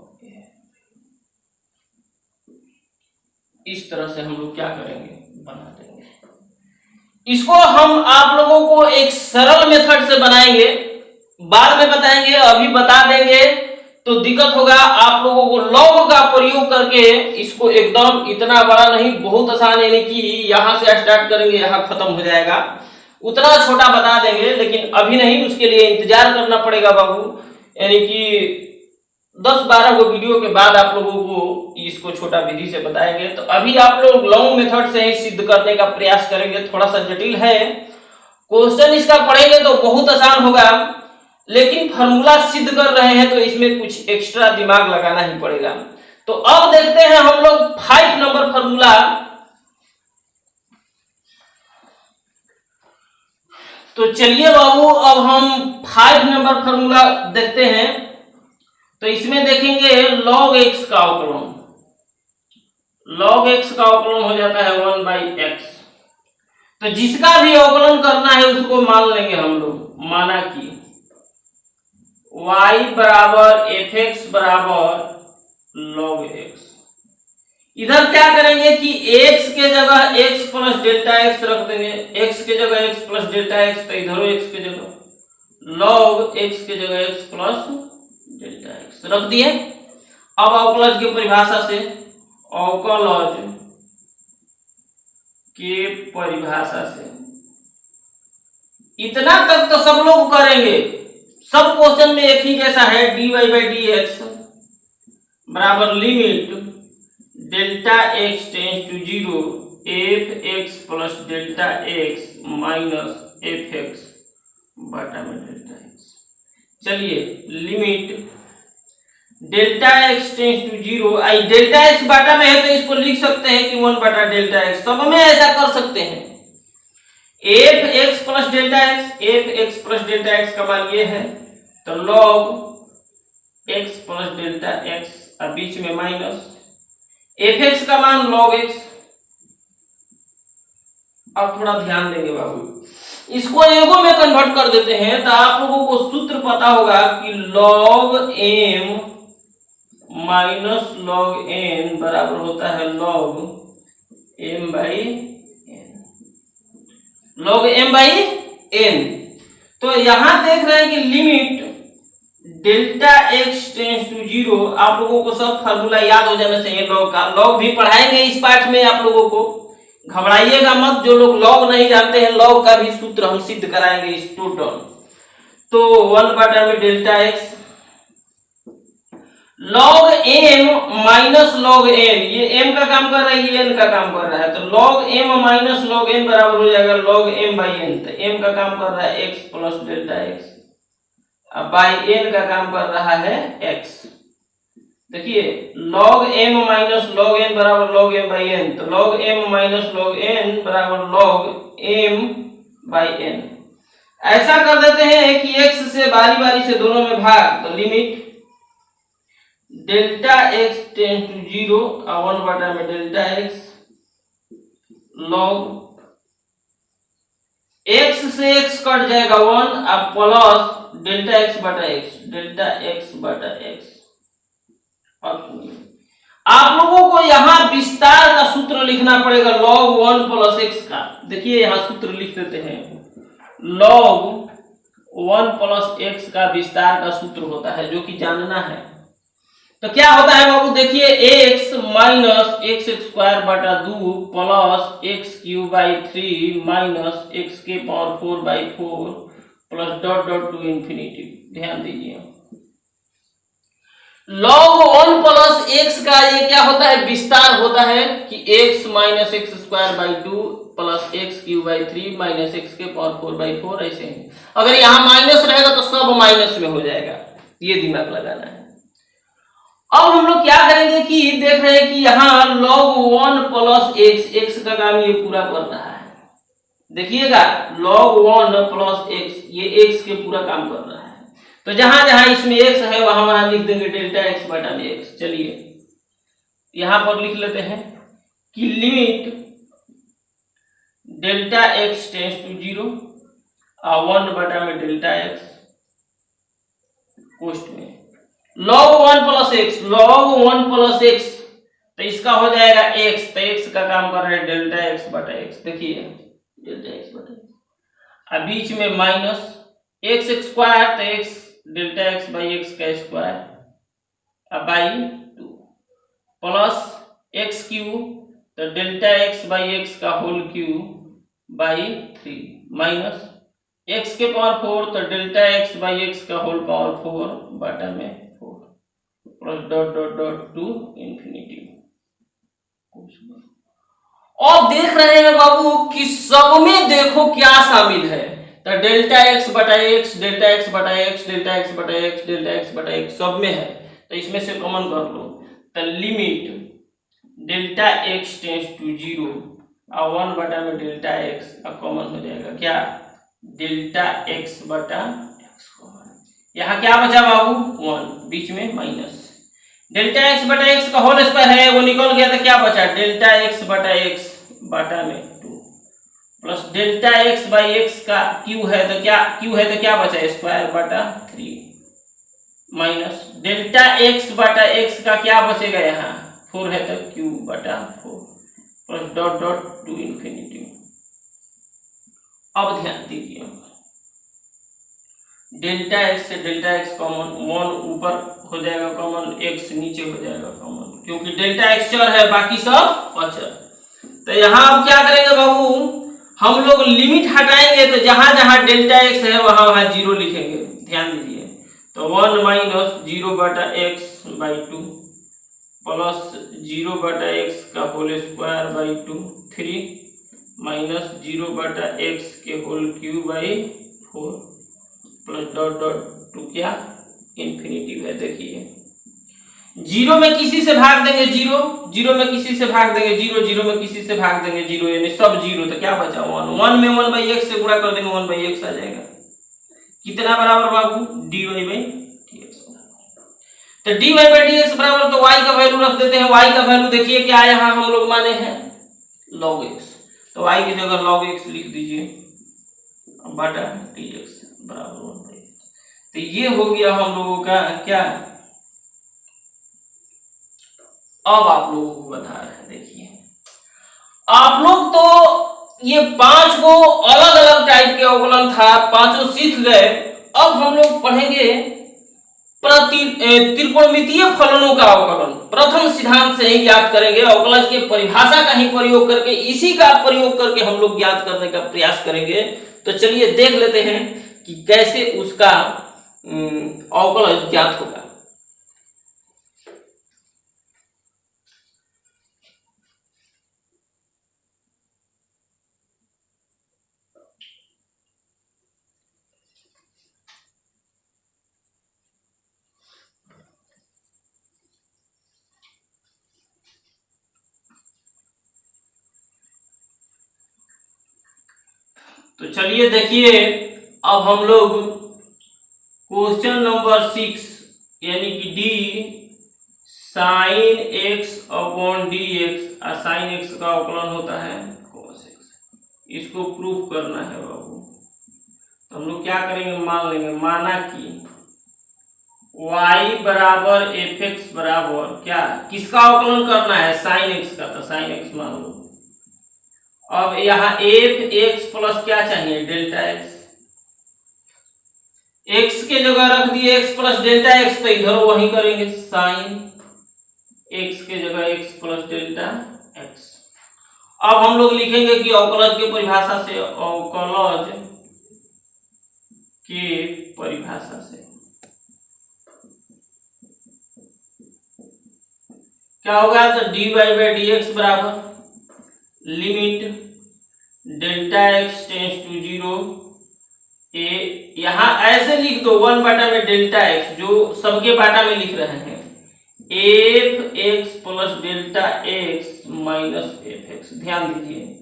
इस तरह से हम लोग क्या करेंगे, बना देंगे। इसको हम आप लोगों को एक सरल मेथड से बनाएंगे, बाद में बताएंगे, अभी बता देंगे तो दिक्कत होगा आप लोगों को। लॉग का प्रयोग करके इसको एकदम इतना बड़ा नहीं, बहुत आसान, यानी कि यहां से स्टार्ट करेंगे यहां खत्म हो जाएगा, उतना छोटा बता देंगे, लेकिन अभी नहीं, उसके लिए इंतजार करना पड़ेगा बाबू। यानी कि 10-12 को वीडियो के बाद आप लोगों को इसको छोटा विधि से बताएंगे। तो अभी आप लोग लॉन्ग मेथड से ही सिद्ध करने का प्रयास करेंगे, थोड़ा सा जटिल है क्वेश्चन, इसका पढ़ेंगे तो बहुत आसान होगा, लेकिन फार्मूला सिद्ध कर रहे हैं तो इसमें कुछ एक्स्ट्रा दिमाग लगाना ही पड़ेगा। तो अब देखते हैं हम लोग 5 नंबर फार्मूला। तो चलिए बाबू अब हम 5 नंबर फार्मूला देखते हैं। तो इसमें देखेंगे log x का अवकलन, log x का अवकलन हो जाता है 1 बाई एक्स। तो जिसका भी अवकलन करना है उसको मान लेंगे हम लोग, माना कि y बराबर fx बराबर log x। इधर क्या करेंगे कि x के जगह x प्लस डेल्टा x रख देंगे, x के जगह x प्लस डेल्टा x, तो इधर x के जगह log x के जगह x प्लस डेल्टा x रख दिए। अब अवकलज की परिभाषा से, अवकलज के परिभाषा से इतना तक तो सब लोग करेंगे, सब क्वेश्चन में एक ही जैसा है, dy बाई डी एक्स बराबर limit delta x tends to 0 f x plus delta x minus f x बटा में डेल्टा x। चलिए limit delta x tends to 0, आई डेल्टा x बाटा में है तो इसको लिख सकते हैं कि 1 बटा डेल्टा x, सब में ऐसा कर सकते हैं। F x plus delta x, F x plus delta x का मान ये है, तो log x plus delta x, अब बीच में माइनस एफ एक्स का मान log x। अब थोड़ा ध्यान देंगे बाबू, इसको एगो में कन्वर्ट कर देते हैं, तो आप लोगों को सूत्र पता होगा कि log m minus log n बराबर होता है log m by n, log m by n। तो यहां देख रहे हैं कि limit delta x tends to 0, आप लोगों को सब फार्मूला याद हो जाना चाहिए log का, log भी पढ़ाएंगे इस पाठ में, आप लोगों को घबराइएगा मत, जो लोग log नहीं जानते हैं log का भी सूत्र हम सिद्ध कराएंगे इस टोटल। तो 1 बटा में delta x log m minus log n, ये m का काम कर रहा है, ये n का काम कर रहा है, तो log m minus log n बराबर हो जाएगा log m बाई n। तो m का काम कर रहा है x प्लस डेल्टा x, अब बाई n का काम कर रहा है x। देखिए log m minus log n बराबर log m बाई n, तो log m minus log n बराबर log m बाई n। ऐसा कर देते हैं कि x से बारी बारी से दोनों में भाग, तो limit delta x tends to 0 और 1 बटा में डेल्टा x log x से x कट जाएगा 1, अब प्लस डेल्टा x बटा x, डेल्टा x बटा x। आप लोगों को यहां विस्तार का सूत्र लिखना पड़ेगा log 1 प्लस x का। देखिए यहां सूत्र लिख देते हैं, log 1 प्लस x का विस्तार का सूत्र होता है, जो कि जानना है। तो क्या होता है बाबू, देखिए x माइनस एक्स स्क्वायर बटा 2 plus x cube by 3 minus x के power 4 by 4 plus dot dot to infinity. ध्यान दीजिए log 1 प्लस x का ये क्या होता है, विस्तार होता है कि x minus x square by 2 plus x cube by 3 minus x के पावर 4 बाई 4, ऐसे ही। अगर यहाँ माइनस रहेगा तो सब माइनस में हो जाएगा, ये दिमाग लगाना है। अब हम लोग क्या करेंगे कि देख रहे हैं कि यहाँ log 1 प्लस एक्स, एक्स का काम ये पूरा कर रहा है, देखिएगा log 1 प्लस एक्स, ये एक्स के पूरा काम कर रहा है। तो जहां जहां इसमें एक्स है वहां वहां लिख देंगे डेल्टा एक्स बटा में एक्स। चलिए यहां पर लिख लेते हैं कि limit delta x tends to 0 और 1 बटा में डेल्टा एक्स कोष्ट में log 1 plus x, log 1 plus x, तो इसका हो जाएगा x, तो x का काम कर रहे हैं डेल्टा x बटा x, देखिए डेल्टा x बटा x, अब बीच में माइनस x स्क्वायर, तो x delta x by x का स्क्वायर अब बाई 2 प्लस x क्यूब, तो डेल्टा x बाई x का whole cube by 3 minus x के पावर 4, तो डेल्टा x बाई x का होल पावर 4 बटा में 4 plus dot dot dot to infinity. और देख रहे हैं बाबू कि सब में देखो क्या शामिल है, तो डेल्टा x बटा x, डेल्टा x बटा x, डेल्टा x बटा x, डेल्टा x बटा x सब में है, तो इसमें से कॉमन कर लो, तो limit delta x tends to 0 और 1 बटा में डेल्टा x कॉमन हो जाएगा, क्या डेल्टा x बटा x कॉमन, यहाँ क्या बचा बाबू 1, बीच में माइनस डेल्टा x बटा x का होल स्क्वायर है वो निकल गया, तो क्या बचा डेल्टा x बटा x बटा में 2 plus delta x by x का क्यू है, तो क्या बचा स्क्वायर बटा 3 माइनस डेल्टा x बटा x का क्या बचेगा यहाँ 4 है, तो क्यू बटा 4 plus dot dot to infinity. अब ध्यान दीजिए डेल्टा x से डेल्टा x कॉमन, 1 ऊपर हो जाएगा कॉमन, x नीचे हो जाएगा कॉमन, क्योंकि डेल्टा x चर है बाकी सब अचर। तो यहाँ अब क्या करेंगे बाबू, हम लोग लिमिट हटाएंगे, तो जहां जहां डेल्टा x है वहां वहां 0 लिखेंगे, ध्यान दीजिए, तो 1 माइनस 0 बटा x बाई 2 प्लस 0 बटा x का होल स्क्वायर बाई 2 3 माइनस 0 बटा x के whole cube by 4 plus dot dot to क्या इंफिनिटी है। देखिए 0 में किसी से भाग देंगे 0, 0 में किसी से भाग देंगे 0, 0 में किसी से भाग देंगे 0, यानी सब 0, तो क्या बचा 1, 1 में 1 बाई x से गुणा कर देंगे 1 बाई x आ जाएगा, कितना बराबर बाबू dy बाई dx, तो dy बाई dx बराबर, तो y का वैल्यू रख देते हैं, y का वैल्यू देखिए क्या यहाँ हम लोग माने हैं log x, तो y की जगह log x लिख दीजिए बटा dx बराबर 1 बाई x, तो ये हो गया हम लोगों का क्या, अब आप लोगों को बता रहे हैं, देखिए आप लोग तो ये 5 को अलग अलग टाइप के अवकलन था, पांचों सीख गए। अब हम लोग पढ़ेंगे त्रिकोणमितीय फलनों का अवकलन, प्रथम सिद्धांत से ही ज्ञात करेंगे, अवकलज के परिभाषा का ही प्रयोग करके, इसी का प्रयोग करके हम लोग ज्ञात करने का प्रयास करेंगे। तो चलिए देख लेते हैं कि कैसे उसका अवकलज ज्ञात होगा। तो चलिए देखिए, अब हम लोग क्वेश्चन नंबर 6 यानी कि D sine x upon d x, और साइन एक्स का अवकलन होता है cos x, इसको प्रूफ करना है बाबू। तो हम लोग क्या करेंगे, मान लेंगे, माना कि y बराबर एफ एक्स बराबर क्या, किसका अवकलन करना है साइन एक्स का, तो साइन एक्स मान लो। अब यहाँ एफ एक्स प्लस क्या चाहिए डेल्टा एक्स, एक्स के जगह रख दिए एक्स प्लस डेल्टा एक्स, तो इधर वही करेंगे साइन एक्स के जगह एक्स प्लस डेल्टा एक्स। अब हम लोग लिखेंगे कि अवकलज के परिभाषा से, अवकलज के परिभाषा से क्या होगा, तो d y by d x बराबर limit delta x tends to 0, यहाँ ऐसे लिख दो 1 बाटा में डेल्टा एक्स, जो सबके बाटा में लिख रहे हैं, F x plus delta x minus f x. ध्यान दीजिए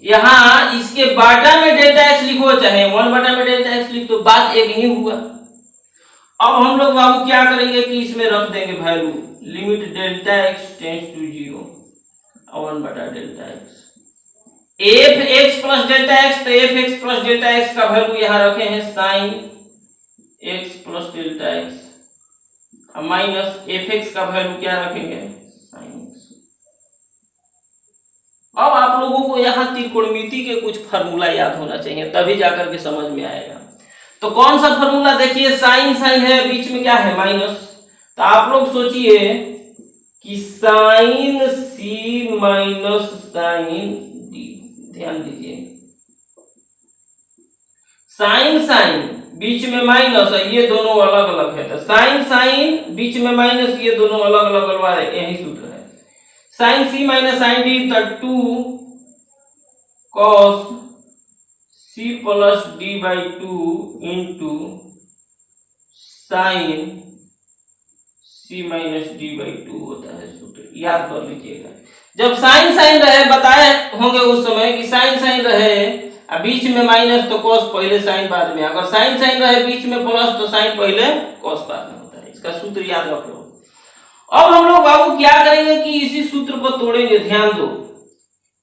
यहाँ इसके बाटा में डेल्टा एक्स लिखो चाहे 1 बाटा में डेल्टा एक्स लिख दो, बात एक ही हुआ। अब हम लोग बाबू क्या करेंगे कि इसमें रख देंगे value limit delta x tends to 0 1 बटा delta x. F x plus delta x, तो f x plus delta x का वैल्यू यहां रखे हैं sine x plus delta x minus f x का वैल्यू क्या रखेंगे साइन एक्स। अब आप लोगों को यहाँ त्रिकोणमिति के कुछ फार्मूला याद होना चाहिए, तभी जाकर के समझ में आएगा। तो कौन सा फार्मूला देखिए, साइन साइन है, बीच में क्या है माइनस, तो आप लोग सोचिए कि sign C minus sine D. ध्यान दीजिए साइन साइन बीच में माइनस है, ये दोनों अलग अलग है, तो साइन साइन बीच में माइनस, ये दोनों अलग अलग है, यही सूत्र है। Sign C minus sine D, तो 2 cos c plus D by 2 into sign c minus D by 2 होता है सूत्र, याद कर लीजिएगा। जब साइन साइन रहे, बताए होंगे उस समय कि साइन साइन रहे और बीच में माइनस तो cos पहले साइन बाद में, अगर साइन साइन रहे बीच में प्लस तो साइन पहले cos बाद में होता है, इसका सूत्र याद रख लो। अब हम लोग बाबू क्या करेंगे कि इसी सूत्र को तोड़ेंगे। ध्यान दो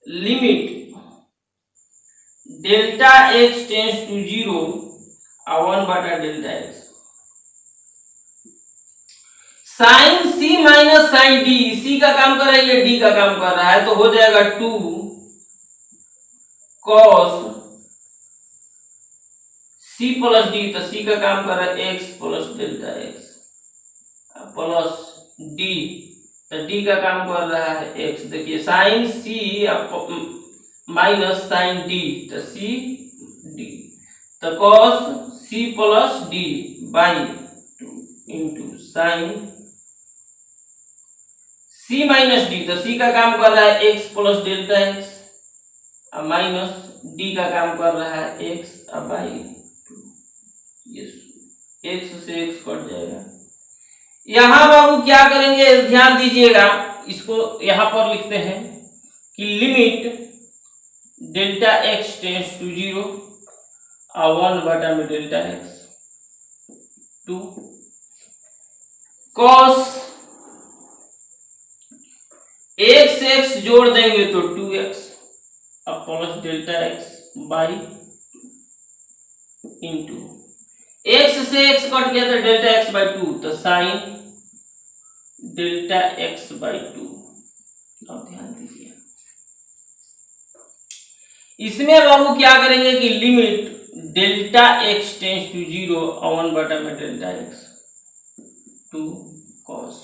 limit delta x tends to 0 और 1 बटा delta x. Sine C minus sine D, C का काम कर रहा है, ये डी का काम कर रहा है, तो हो जाएगा 2 cos सी प्लस डी, तो सी का काम कर रहा है x plus delta x plus D, तो डी का काम कर रहा है एक्स। देखिए sine C minus sine D, तो सी डी, तो cos C plus D by 2 into sine C minus D, तो सी का काम कर रहा है x plus delta x minus D का काम कर रहा है एक्स बाई 2। ये एक्स से एक्स कट जाएगा। यहां बाबू क्या करेंगे ध्यान दीजिएगा, इसको यहां पर लिखते हैं कि limit delta x tends to 0 और 1 बटा में delta x 2 cos x x जोड़ देंगे तो 2x अब plus delta x by into x से एक्स कट गया तो डेल्टा एक्स बाई 2, तो साइन डेल्टा एक्स बाई 2। अब ध्यान दीजिए इसमें बाबू क्या करेंगे कि limit delta x tends to 0 और 1 बटा में डेल्टा एक्स 2 cos,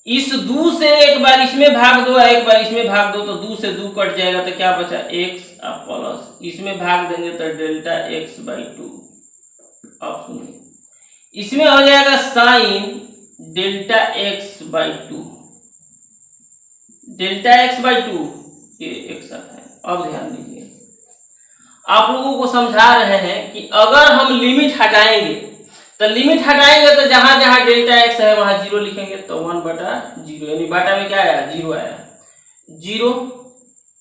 इस 2 से एक बार इसमें भाग दो एक बार इसमें भाग दो, तो 2 से 2 कट जाएगा, तो क्या बचा x प्लस इसमें भाग देंगे तो डेल्टा एक्स बाई 2। अब सुनिए इसमें हो जाएगा sign delta x by 2, delta x by 2 ये एक साथ है। अब ध्यान दीजिए आप लोगों को समझा रहे हैं कि अगर हम लिमिट हटाएंगे तो जहां जहां डेल्टा एक्स है वहां 0 लिखेंगे, तो 1 बटा 0 यानी बाटा में क्या आया 0 आया 0,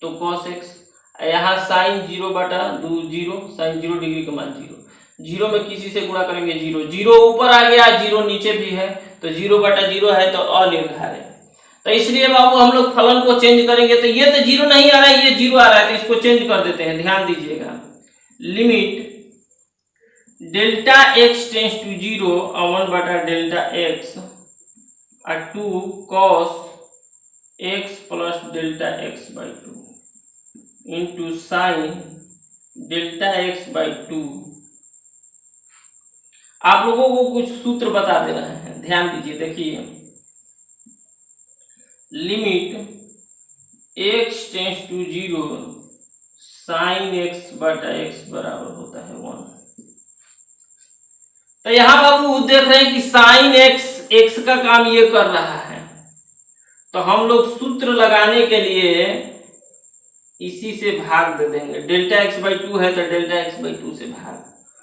तो cos x, यहाँ साइन 0 बटा 2 0, साइन 0 डिग्री का मान 0 में किसी से गुणा करेंगे 0 ऊपर आ गया 0 नीचे भी है, तो 0 बटा 0 है तो अनिर्धारित, तो इसलिए बाबू हम लोग फलन को चेंज करेंगे, तो ये तो 0 नहीं आ रहा है, ये 0 आ रहा है, तो इसको चेंज कर देते हैं। ध्यान दीजिएगा limit delta x tends to 0 और 1 बटा डेल्टा एक्स और 2 cos x plus delta x by 2 into sine delta x by 2। आप लोगों को कुछ सूत्र बता दे रहे हैं, ध्यान दीजिए। देखिए limit x tends to 0 sine x बटा एक्स बराबर होता है 1। तो यहां बाबू देख रहे हैं कि साइन एक्स एक्स का काम ये कर रहा है, तो हम लोग सूत्र लगाने के लिए इसी से भाग दे देंगे। डेल्टा एक्स बाई 2 है तो डेल्टा एक्स बाई 2 से भाग,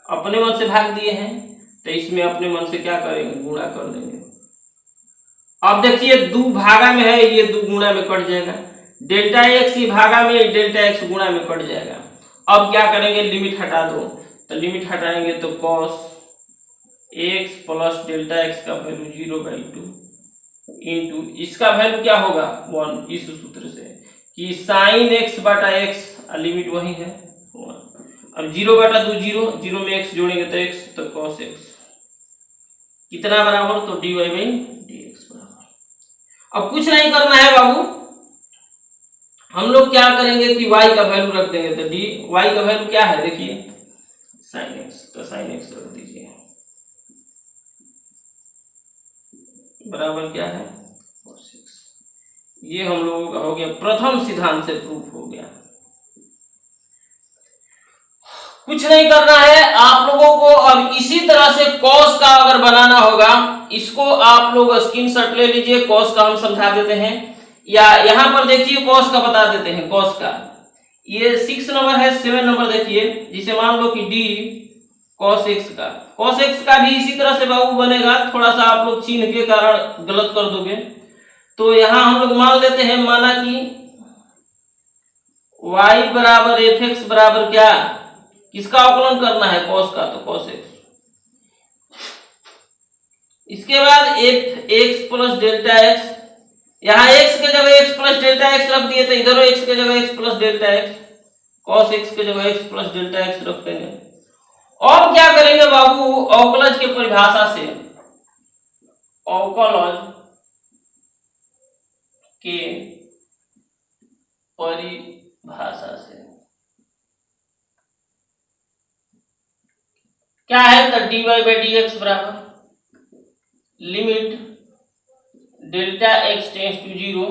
अपने मन से भाग दिए हैं तो इसमें अपने मन से क्या करेंगे गुणा कर देंगे, अब देखिए दो भागा में है, ये दो गुणा में कट जाएगा, डेल्टा एक्स ही भागा में, डेल्टा एक्स गुणा में कट जाएगा। अब क्या करेंगे, लिमिट हटा दो, तो लिमिट हटाएंगे तो cos x plus delta x का वैल्यू 0/2 इंटू इसका वैल्यू क्या होगा 1, इस सूत्र से कि साइन एक्स बटा एक्स, लिमिट वही है 1। अब 0/2 0, 0 में एक्स जोड़ेंगे तो एक्स, तो कॉस एक्स कितना बराबर, तो dy/dx बराबर। अब कुछ नहीं करना है बाबू, हम लोग क्या करेंगे कि y का वैल्यू रख देंगे, तो y का वैल्यू क्या है देखिए साइन एक्स, तो साइन एक्स रख दीजिए बराबर क्या है cos x। ये हम लोगों का हो गया प्रथम सिद्धांत से प्रूफ हो गया। कुछ नहीं करना है आप लोगों को। अब इसी तरह से कॉस का अगर बनाना होगा, इसको आप लोग स्क्रीनशॉट ले लीजिए, कॉस का हम समझा देते हैं, या यहां पर देखिए कॉस का बता देते हैं। कॉस का ये 6 नंबर है, 7 नंबर देखिए, जिसे मान लो कि डी कॉस एक्स का, कॉस एक्स का भी इसी तरह से बाबू बनेगा, थोड़ा सा आप लोग चिन्ह के कारण गलत कर दोगे। तो यहां हम लोग मान लेते हैं, माना कि y बराबर एफ एक्स बराबर क्या, किसका अवकलन करना है कॉस का, तो कॉस एक्स। इसके बाद F x plus delta x, यहां एक्स के जगह एक्स प्लस डेल्टा एक्स रख दिए, तो इधर एक्स के जगह x plus delta x, cos x के जगह एक्स प्लस डेल्टा एक्स रख देंगे। और क्या करेंगे बाबू, अवकलज के परिभाषा से, अवकलज के परिभाषा से क्या है, तो dy/dx बराबर limit delta x tends to 0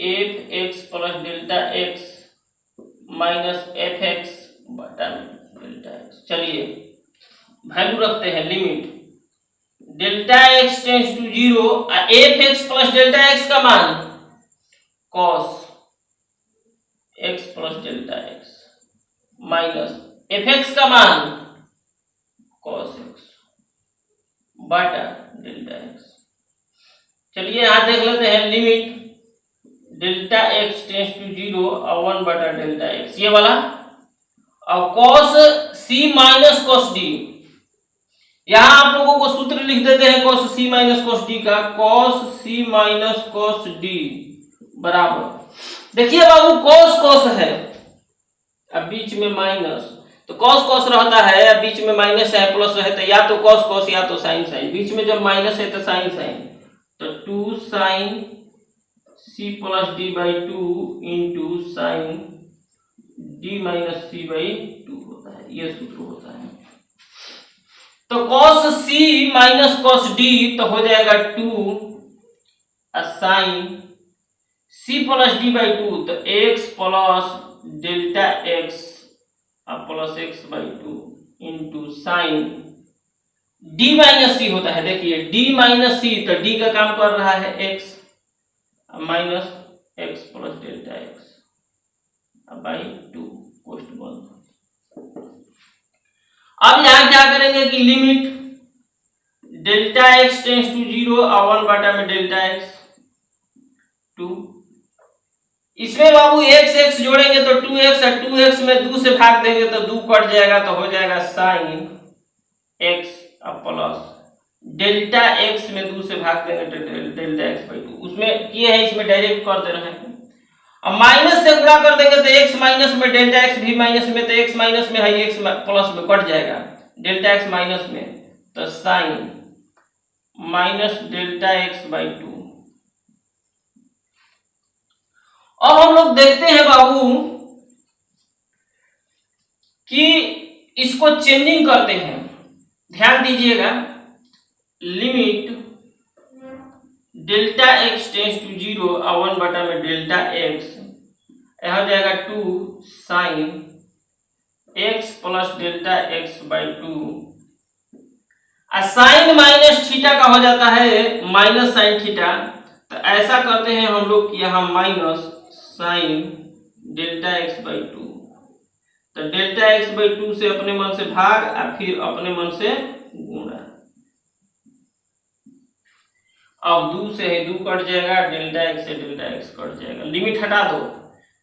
f x plus delta x minus f x बटा डेल्टा एक्स। चलिए वैल्यू रखते हैं, limit delta x tends to 0, f x plus delta x का मान cos x plus delta x minus f x का मान cos x बटा delta x. चलिए यहां देख लेते हैं, limit delta x tends to 0 और 1 बटा डेल्टा एक्स, ये वाला। और कॉस सी माइनस कॉस डी, यहां आप लोगों को सूत्र लिख देते हैं कॉस सी माइनस कॉस डी का, कॉस सी माइनस कॉस डी बराबर, देखिए बाबू कॉस कॉस है, अब बीच में माइनस, तो कॉस कॉस रहता है, अब बीच में माइनस है प्लस है, तो या तो कॉस कॉस या तो साइन साइन, बीच में जब माइनस है तो साइन साइन, तो 2 sine c plus d/2 into sine d minus c/2 होता है, ये सूत्र होता है। तो cos c minus cos d तो हो जाएगा 2 साइन c प्लस d/2, तो x plus delta x plus x/2 into sine d minus c होता है, देखिए d माइनस c, तो d का काम कर रहा है x minus x plus delta x by 2 कोष्ट बंद। अब यहां क्या करेंगे कि limit delta x tends to 0 और 1 बटा में डेल्टा x 2, इसमें बाबू x x जोड़ेंगे तो 2x, और 2x में 2 से भाग देंगे तो 2 कट जाएगा, तो हो जाएगा sine x plus delta x में 2 से भाग देंगे डेल्टा x/2, उसमें किए हैं, इसमें डायरेक्ट कर दे रहे हैं। अब माइनस से गुणा कर देंगे तो x माइनस में डेल्टा x भी माइनस में, तो x माइनस में है x प्लस में कट जाएगा, डेल्टा x माइनस में, तो साइन माइनस डेल्टा x/2। अब हम लोग देखते हैं बाबू कि इसको चेंजिंग करते हैं, ध्यान दीजिएगा, limit delta x tends to 0 और 1 बटा में डेल्टा x, यह हो जाएगा 2 sine x plus delta x/2, sine minus theta का हो जाता है माइनस साइन थीटा, तो ऐसा करते हैं हम लोग कि यहां माइनस साइन डेल्टा x/2, तो डेल्टा x/2 से अपने मन से भाग और फिर अपने मन से गुणा। अब 2 से 2 कट जाएगा, डेल्टा एक्स से डेल्टा एक्स कट जाएगा। लिमिट हटा दो,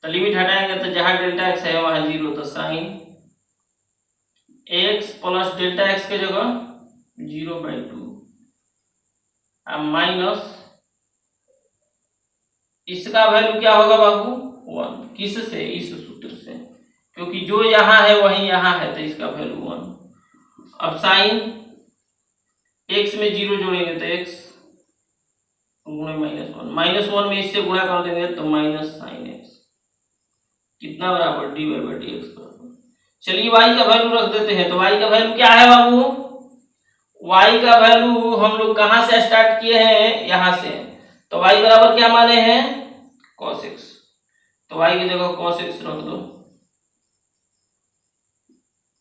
तो लिमिट हटाएंगे तो जहां डेल्टा एक्स है वहां 0, तो sign x plus delta x के जगह 0/2 अब माइनस इसका वैल्यू क्या होगा बाबू 1। किस से? इस सूत्र से, क्योंकि जो यहाँ है वही यहाँ है, तो इसका वैल्यू 1। अब साइन एक्स में 0 जोड़ेंगे तो एक्स गुणे -1 में इससे गुणा कर देंगे तो माइनस साइन एक्स कितना बराबर dy/dx बराबर। चलिए y का वैल्यू रख देते हैं, तो y का वैल्यू क्या है बाबू? y का वैल्यू हम लोग कहां से स्टार्ट किए हैं? यहां से। तो y बराबर क्या माने हैं? cos x। तो y की जगह cos x रख दो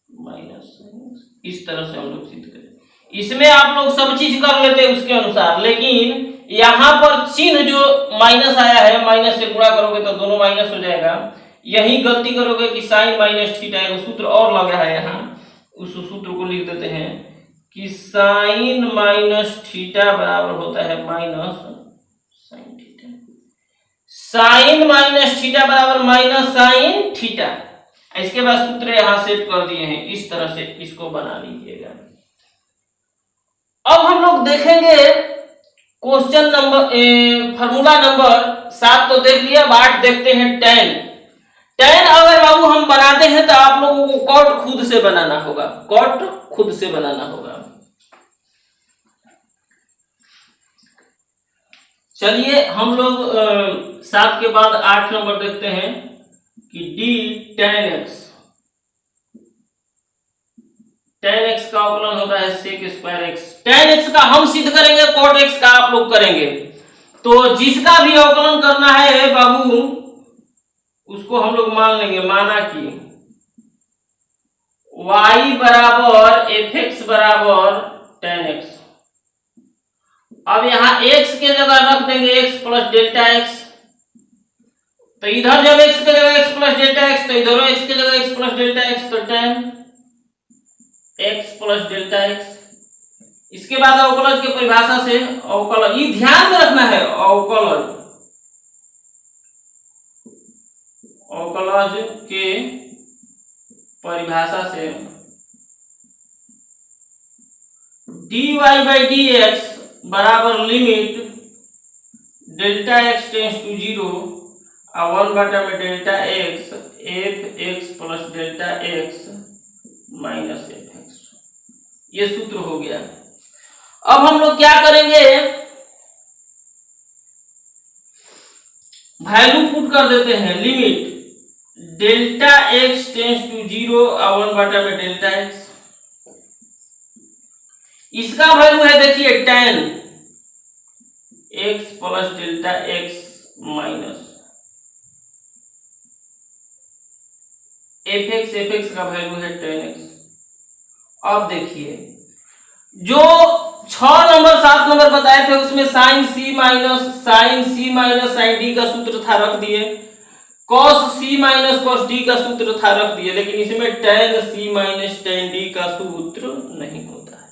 माइनस इस तरह से हम लोग सिद्ध करें। इसमें आप लोग सब चीज कर लेते हैं उसके अनुसार, लेकिन यहां पर चिन्ह जो माइनस आया है, माइनस से गुणा करोगे तो दोनों माइनस हो जाएगा। यही गलती करोगे कि साइन माइनस थीटा है, सूत्र और लगा है यहाँ, उस सूत्र को लिख देते हैं कि साइन माइनस थीटा बराबर होता है minus sine theta. Sine minus theta बराबर माइनस साइन थीटा। इसके बाद सूत्र यहां सेट कर दिए हैं, इस तरह से इसको बना लीजिएगा। अब हम लोग देखेंगे क्वेश्चन नंबर फार्मूला नंबर 7 तो देख लिया, 8 देखते हैं tan। tan अगर बाबू हम बनाते हैं तो आप लोगों को कॉट खुद से बनाना होगा, कॉट खुद से बनाना होगा। चलिए हम लोग 7 के बाद 8 नंबर देखते हैं कि d tan x। tan x का अवकलन होता है sec² x। tan x का हम सिद्ध करेंगे, cot x का आप लोग करेंगे। तो जिसका भी अवकलन करना है बाबू उसको हम लोग मान लेंगे, माना कि y बराबर fx बराबर tan x। अब यहां x के जगह रख देंगे x प्लस डेल्टा x। तो इधर जब x के जगह x प्लस डेल्टा x, तो इधर x के जगह x प्लस डेल्टा x, तो tan x plus delta x। इसके बाद अवकलज के परिभाषा से अवकलज, ये ध्यान में रखना है, अवकलज के परिभाषा से dy/dx बराबर limit delta x tends to 0 और 1 में delta x f(x) plus delta x minus f(x). ये सूत्र हो गया। अब हम लोग क्या करेंगे, वैल्यू पुट कर देते हैं, limit delta x tends to 0 और 1 में डेल्टा x। इसका वैल्यू है देखिए tan x plus delta x minus fx का वैल्यू है tan x। अब देखिए जो 6 नंबर 7 नंबर बताए थे उसमें sine c minus sine d का सूत्र था, रख दिए। cos c minus cos d का सूत्र था, रख दिए। लेकिन इसमें tan c minus tan d का सूत्र नहीं होता है।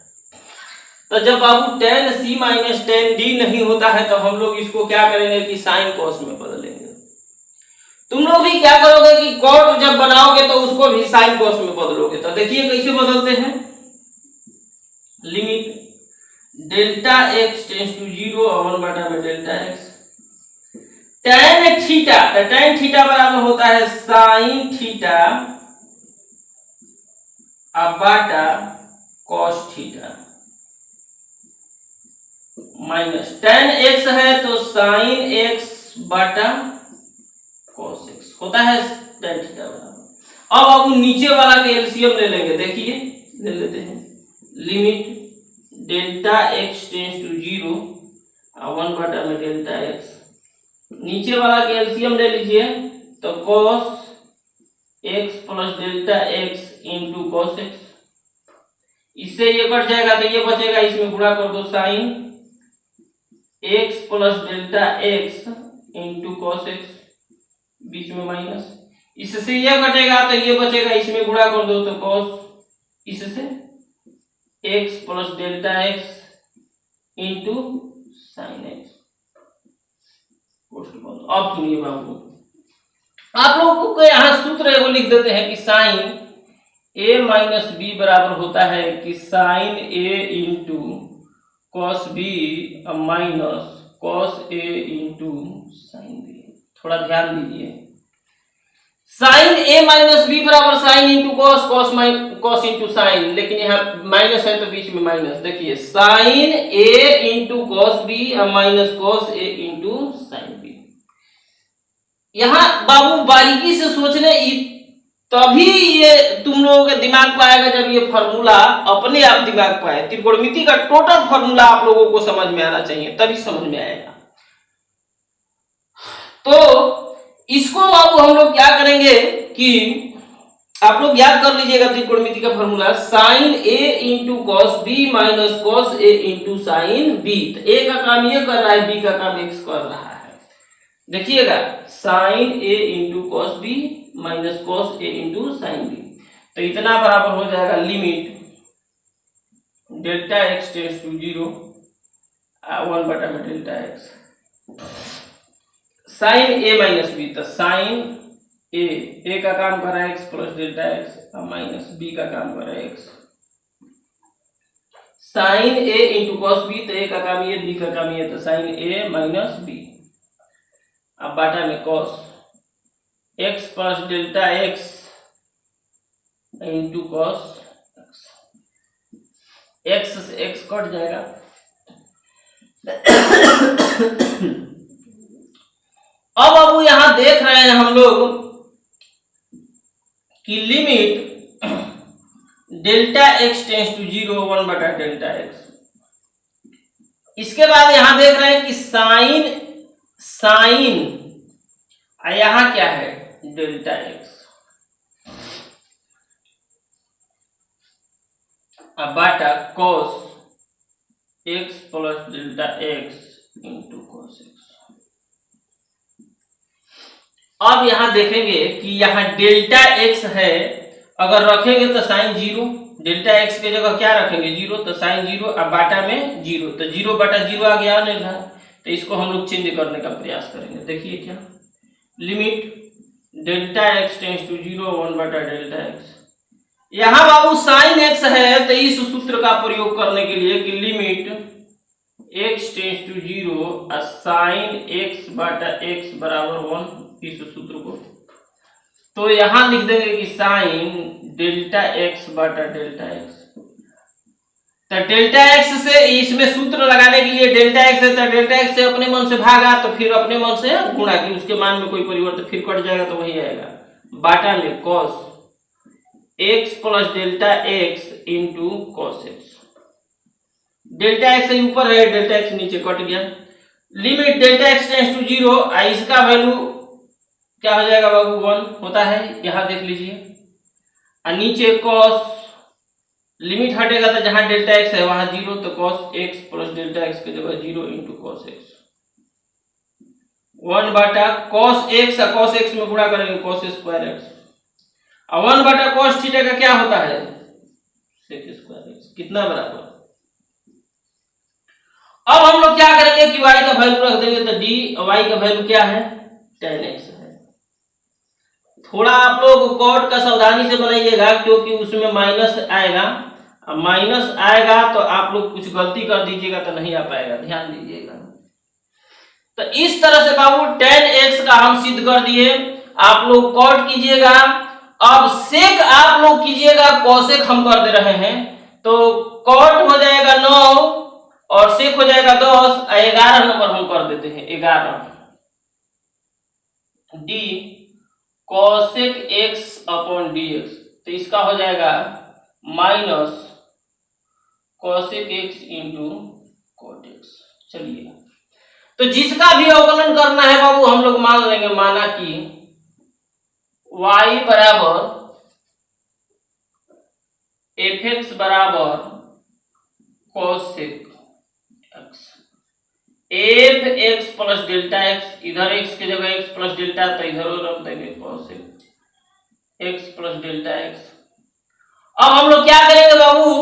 तो जब बाबू tan c minus tan d नहीं होता है तो हम लोग इसको क्या करेंगे कि साइन cos में बदलेंगे। तुम लोग भी क्या करोगे कि cot जब बनाओगे तो उसको भी साइन cos में बदलोगे। तो देखिए कैसे बदलते हैं, limit delta x tends to 0 और 1 में डेल्टा x। tan थीटा, तो tan थीटा बराबर होता है साइन थीटा अब बाटा cos theta minus tan x है तो साइन x बाटा cos x होता है tan थीटा बराबर। अब आप नीचे वाला के एलसीएम ले लेंगे, देखिए ले लेते हैं, limit delta x tends to 0 और 1 में डेल्टा x। नीचे वाला के एलसीएम ले लीजिए तो cos x plus delta x into cos x। इससे ये कट जाएगा तो ये बचेगा, इसमें गुणा कर दो sine x plus delta x into cos x, बीच में माइनस। इससे ये कटेगा तो ये बचेगा, इसमें गुणा कर दो तो cos इससे x plus delta x into sine x post cos. अब सुनिए बाबू, आप लोगों को यहाँ सूत्र एगो लिख देते हैं कि साइन ए माइनस बी बराबर होता है कि sine A into cos B minus cos A into sine B. थोड़ा ध्यान दीजिए, साइन ए माइनस बी बराबर sine into cos, cos into sine, लेकिन यहाँ माइनस है तो बीच में माइनस। देखिए sine A into cos B minus cos A into sine B. यहाँ बाबू बारीकी से सोचने, तभी ये तुम लोगों के दिमाग पर आएगा जब ये फॉर्मूला अपने आप दिमाग पर आए। त्रिकोणमिति का टोटल फॉर्मूला आप लोगों को समझ में आना चाहिए, तभी समझ में आएगा। तो इसको बाबू हम लोग क्या करेंगे कि आप लोग याद कर लीजिएगा त्रिकोणमिति का formula, sine A into cos B minus cos A into sine B. तो ए का काम ये कर रहा है, बी का काम एक्स कर रहा है। देखिएगा sine A into cos B minus cos A into sine B, तो इतना बराबर हो जाएगा limit delta x tends to 0 1 बटा में delta x sine A minus B. तो साइन ए का काम कर रहा है x plus delta x minus B का काम कर रहा है x. Sine A into cos B, तो ए का काम ये, बी का काम ये, तो साइन ए माइनस बी। अब बाटा में cos x plus delta x into cos x से एक्स कट जाएगा। अब अब यहां देख रहे हैं हम लोग कि limit delta x tends to 0 1 बटा डेल्टा एक्स। इसके बाद यहां देख रहे हैं कि साइन यहां क्या है डेल्टा एक्स, अब बाटा cos x plus delta x into cos x. अब यहां देखेंगे कि यहां डेल्टा एक्स है, अगर रखेंगे तो साइन 0, डेल्टा एक्स की जगह क्या रखेंगे 0, तो साइन 0, अब बाटा में 0, तो 0 बटा 0 आ गया निर्धार। तो इसको हम लोग चेंज करने का प्रयास करेंगे। देखिए क्या, limit delta x tends to 0 1 बटा डेल्टा एक्स। यहां बाबू साइन एक्स है, तो इस सूत्र का प्रयोग करने के लिए कि limit x tends to 0 sine x बटा एक्स बराबर 1, इस सूत्र को तो यहां लिख देंगे कि साइन डेल्टा एक्स बटा डेल्टा एक्स। तो डेल्टा एक्स से इसमें सूत्र लगाने के लिए डेल्टा एक्स है, तो डेल्टा एक्स से अपने मन से भागा, तो फिर अपने मन से गुणा की, उसके मान में कोई परिवर्तन फिर कट जाएगा तो वही आएगा। बाटा में cos x plus delta x into cos x. Delta x ऊपर है, डेल्टा एक्स नीचे कट गया। Limit delta x tends to 0, इसका वैल्यू क्या हो जाएगा बाबू 1 होता है, यहां देख लीजिए। और नीचे कॉस, लिमिट हटेगा तो जहां डेल्टा एक्स है वहां 0, तो cos x plus delta x की जगह 0 इंटू कॉस एक्स 1 बटा कॉस एक्स, कॉस एक्स में गुणा करेंगे कॉस स्क्वायर एक्स, और 1 बटा कॉस थीटा का क्या होता है सेक स्क्वायर एक्स, कितना बराबर। अब हम लोग क्या करेंगे कि y का वैल्यू रख देंगे, तो डी y का वैल्यू क्या है tan x है। थोड़ा आप लोग कॉट का सावधानी से बनाइएगा, क्योंकि उसमें माइनस आएगा, माइनस आएगा तो आप लोग कुछ गलती कर दीजिएगा तो नहीं आ पाएगा, ध्यान दीजिएगा। तो इस तरह से बाबू tan x का हम सिद्ध कर दिए। आप लोग कॉट कीजिएगा, अब सेक आप लोग कीजिएगा, कॉसेक हम कर दे रहे हैं, तो कॉट हो जाएगा 9 और सेक हो जाएगा 10, 11 नंबर हम कर देते हैं 11 d cosec x upon d x. तो इसका हो जाएगा minus cosec x into cot x. चलिए, तो जिसका भी अवकलन करना है बाबू हम लोग मान लेंगे, माना कि y बराबर एफ एक्स बराबर cosec x, f x plus delta x, इधर एक्स की जगह एक्स प्लस डेल्टा, तो इधर रख देंगे cosec x plus delta x. अब हम लोग क्या करेंगे बाबू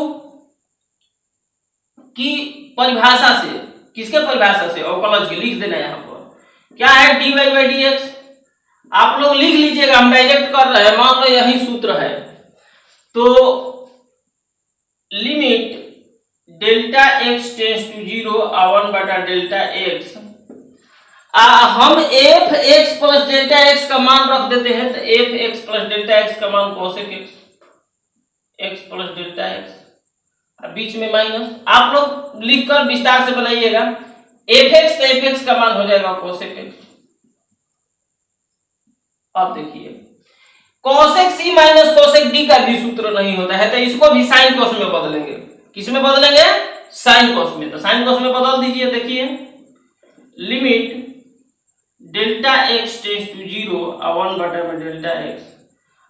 कि परिभाषा से किसके परिभाषा से, अवकलज की, लिख देना यहाँ पर क्या है, dy बाई डी एक्स। आप लोग लिख लीजिएगा, हम डायरेक्ट कर रहे हैं, मान लो यही सूत्र है। तो limit delta x tends to 0 1 बटा डेल्टा एक्स, हम f x plus delta x का मान रख देते हैं। तो f x plus delta x का मान cosec x plus delta x, बीच में माइनस। आप लोग लिखकर विस्तार से बनाइएगा। एफ एक्स का मान हो जाएगा कोसेक एक्स। अब देखिए कोसेक सी माइनस कोसेक डी का भी सूत्र नहीं होता है, तो इसको भी साइन कोस में बदलेंगे। किस में बदलेंगे, साइन कोस में। तो साइन कोस में बदल दीजिए। देखिए limit delta x tends to 0 1 बटा में डेल्टा एक्स,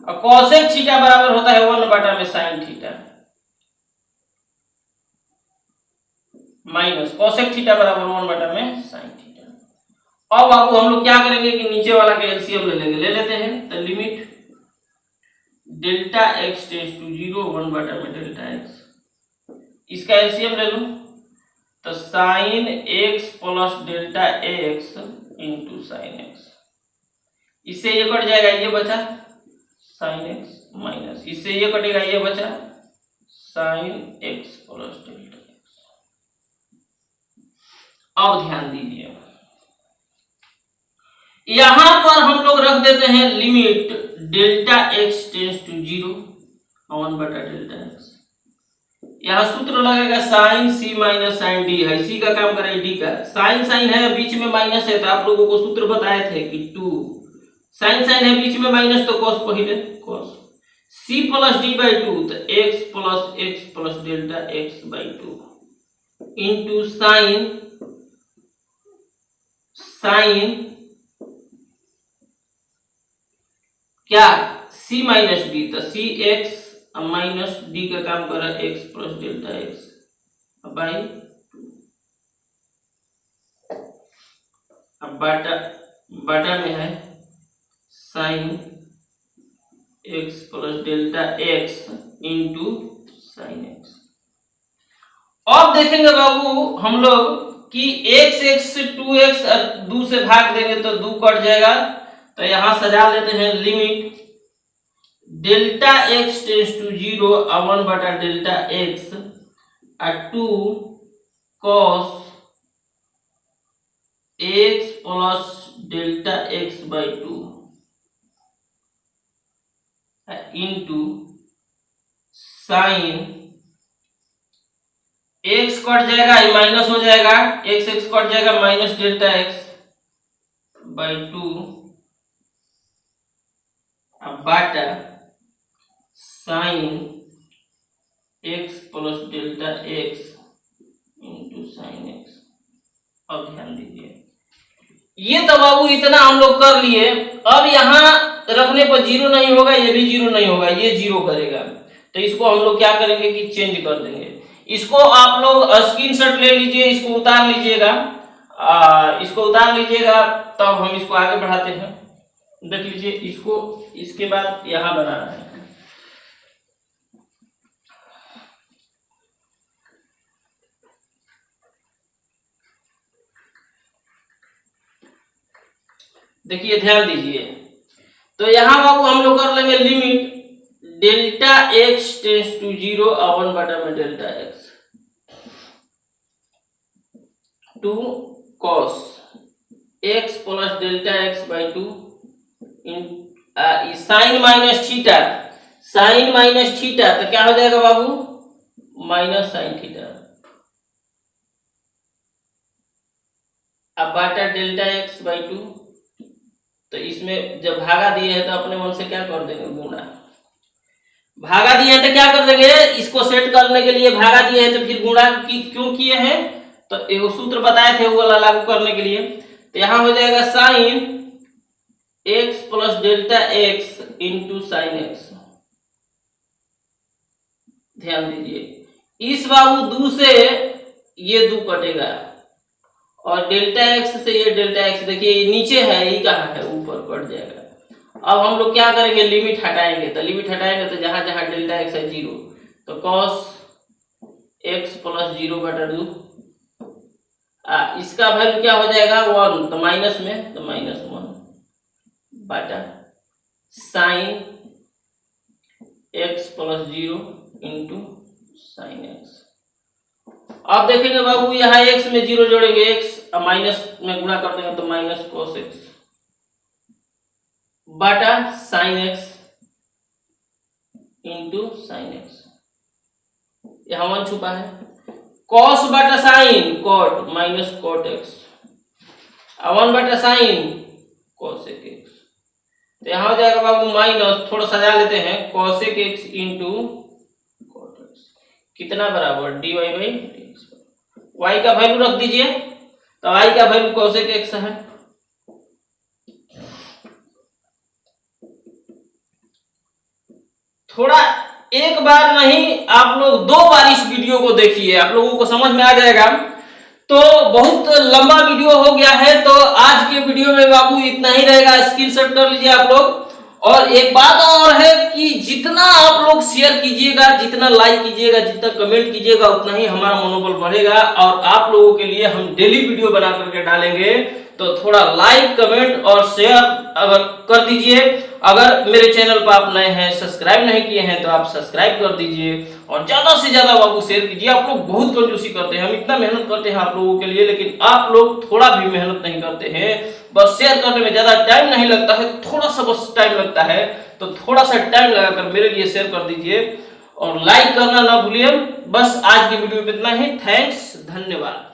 और कोसेक थीटा बराबर होता है 1 बटा में sine theta, minus cosec theta बराबर 1 बटा में साइन थीटा। अब बाबू हम लोग क्या करेंगे कि नीचे वाला के एलसीएम ले लेंगे, ले लेते हैं। तो limit delta x tends to 0 1 बटा में डेल्टा एक्स, इसका एलसीएम ले लो। तो sign x plus delta x into sine x, इससे ये कट जाएगा, ये बचा साइन एक्स माइनस, इससे ये कटेगा, ये बचा sign x plus delta x. अब ध्यान दीजिए, यहां पर हम लोग रख देते हैं limit delta x tends to 0 1 बटा डेल्टा एक्स। यहां सूत्र लगेगा sine C minus sine D है, इसी का काम करें डी का। साइन साइन है, बीच में माइनस है, तो आप लोगों को सूत्र बताए थे कि 2 साइन साइन है, बीच में माइनस, तो cos पहले cos c plus D by 2, तो x plus delta x by 2 into sign क्या c माइनस डी, तो सी एक्स माइनस डी का काम कर रहा है x plus delta x by 2। अब बटा में है sine x plus delta x into sine x. अब देखेंगे बाबू हम लोग कि x से 2x 2 से भाग देंगे तो 2 कट जाएगा। तो यहां सजा लेते हैं limit delta x tends to 0 1 बटा delta x 2 cos x plus delta x by 2 into sine x cut जाएगा, ये माइनस हो जाएगा, x कट जाएगा, माइनस डेल्टा एक्स बाई 2 बटा sine x plus delta x into sine x. अब ध्यान दीजिए, ये तो बाबू इतना हम लोग कर लिए। अब यहाँ रखने पर 0 नहीं होगा, ये भी 0 नहीं होगा, ये 0 करेगा। तो इसको हम लोग क्या करेंगे कि चेंज कर देंगे। इसको आप लोग स्क्रीनशॉट ले लीजिए, इसको उतार लीजिएगा, इसको उतार लीजिएगा, तब हम इसको आगे बढ़ाते हैं। देख लीजिए इसको, इसके बाद यहां बनाना है। देखिए ध्यान दीजिए, तो यहां बाबू हम लोग कर लेंगे limit delta x tends to 0 1 बटा में delta x 2 cos x plus delta x by 2 sine minus theta, sine minus theta तो क्या हो जाएगा बाबू, माइनस साइन थीटा, अब बटा डेल्टा एक्स बाई 2। तो इसमें जब भागा दिए हैं तो अपने मन से क्या कर देंगे, गुणा। भागा दिए हैं तो क्या कर देंगे, इसको सेट करने के लिए भागा दिए हैं तो फिर गुणा क्यों किए हैं, तो एक सूत्र बताए थे वो वाला लागू करने के लिए। तो यहां हो जाएगा sine x plus delta x into sine x. ध्यान दीजिए, इस बाबू 2 से ये 2 कटेगा और डेल्टा एक्स से ये डेल्टा एक्स, देखिए नीचे है, ये कहाँ है, ऊपर कट जाएगा। अब हम लोग क्या करेंगे, लिमिट हटाएंगे। तो लिमिट हटाएंगे तो जहां जहां डेल्टा एक्स है 0, तो cos x प्लस 0 बटा 2 इसका वैल्यू क्या हो जाएगा 1, तो माइनस में, तो -1 बटा sine x + 0 into sine x। अब देखेंगे बाबू यहाँ x में 0 जोड़ेंगे, x माइनस में गुणा कर देंगे तो माइनस cos x बटा sine x into sine x। यहाँ 1 छुपा है, cos बटा sine cot minus cot x, 1 बटा साइन cosec x। तो यहाँ हो जाएगा बाबू माइनस, थोड़ा सजा लेते हैं, cosec x into cot x कितना बराबर dy/dx। y का वैल्यू रख दीजिए, तो y का वैल्यू cosec x है। थोड़ा एक बार नहीं, आप लोग 2 बार इस वीडियो को देखिए, आप लोगों को समझ में आ जाएगा। तो बहुत लंबा वीडियो हो गया है, तो आज के वीडियो में बाबू इतना ही रहेगा, स्क्रीनशॉट कर लीजिए आप लोग। और एक बात और है कि जितना आप लोग शेयर कीजिएगा, जितना लाइक कीजिएगा, जितना कमेंट कीजिएगा, उतना ही हमारा मनोबल बढ़ेगा। और आप लोगों के लिए हम डेली वीडियो बना करके डालेंगे, तो थोड़ा लाइक कमेंट और शेयर अगर कर दीजिए। अगर मेरे चैनल पर आप नए हैं, सब्सक्राइब नहीं किए हैं, तो आप सब्सक्राइब कर दीजिए और ज्यादा से ज्यादा बाबू शेयर कीजिए। आप लोग बहुत कंजूसी करते हैं, हम इतना मेहनत करते हैं आप लोगों के लिए, लेकिन आप लोग थोड़ा भी मेहनत नहीं करते हैं। बस शेयर करने में ज्यादा टाइम नहीं लगता है, थोड़ा सा बस टाइम लगता है, तो थोड़ा सा टाइम लगाकर मेरे लिए शेयर कर दीजिए और लाइक करना ना भूलिए। बस आज की वीडियो में इतना ही। थैंक्स, धन्यवाद।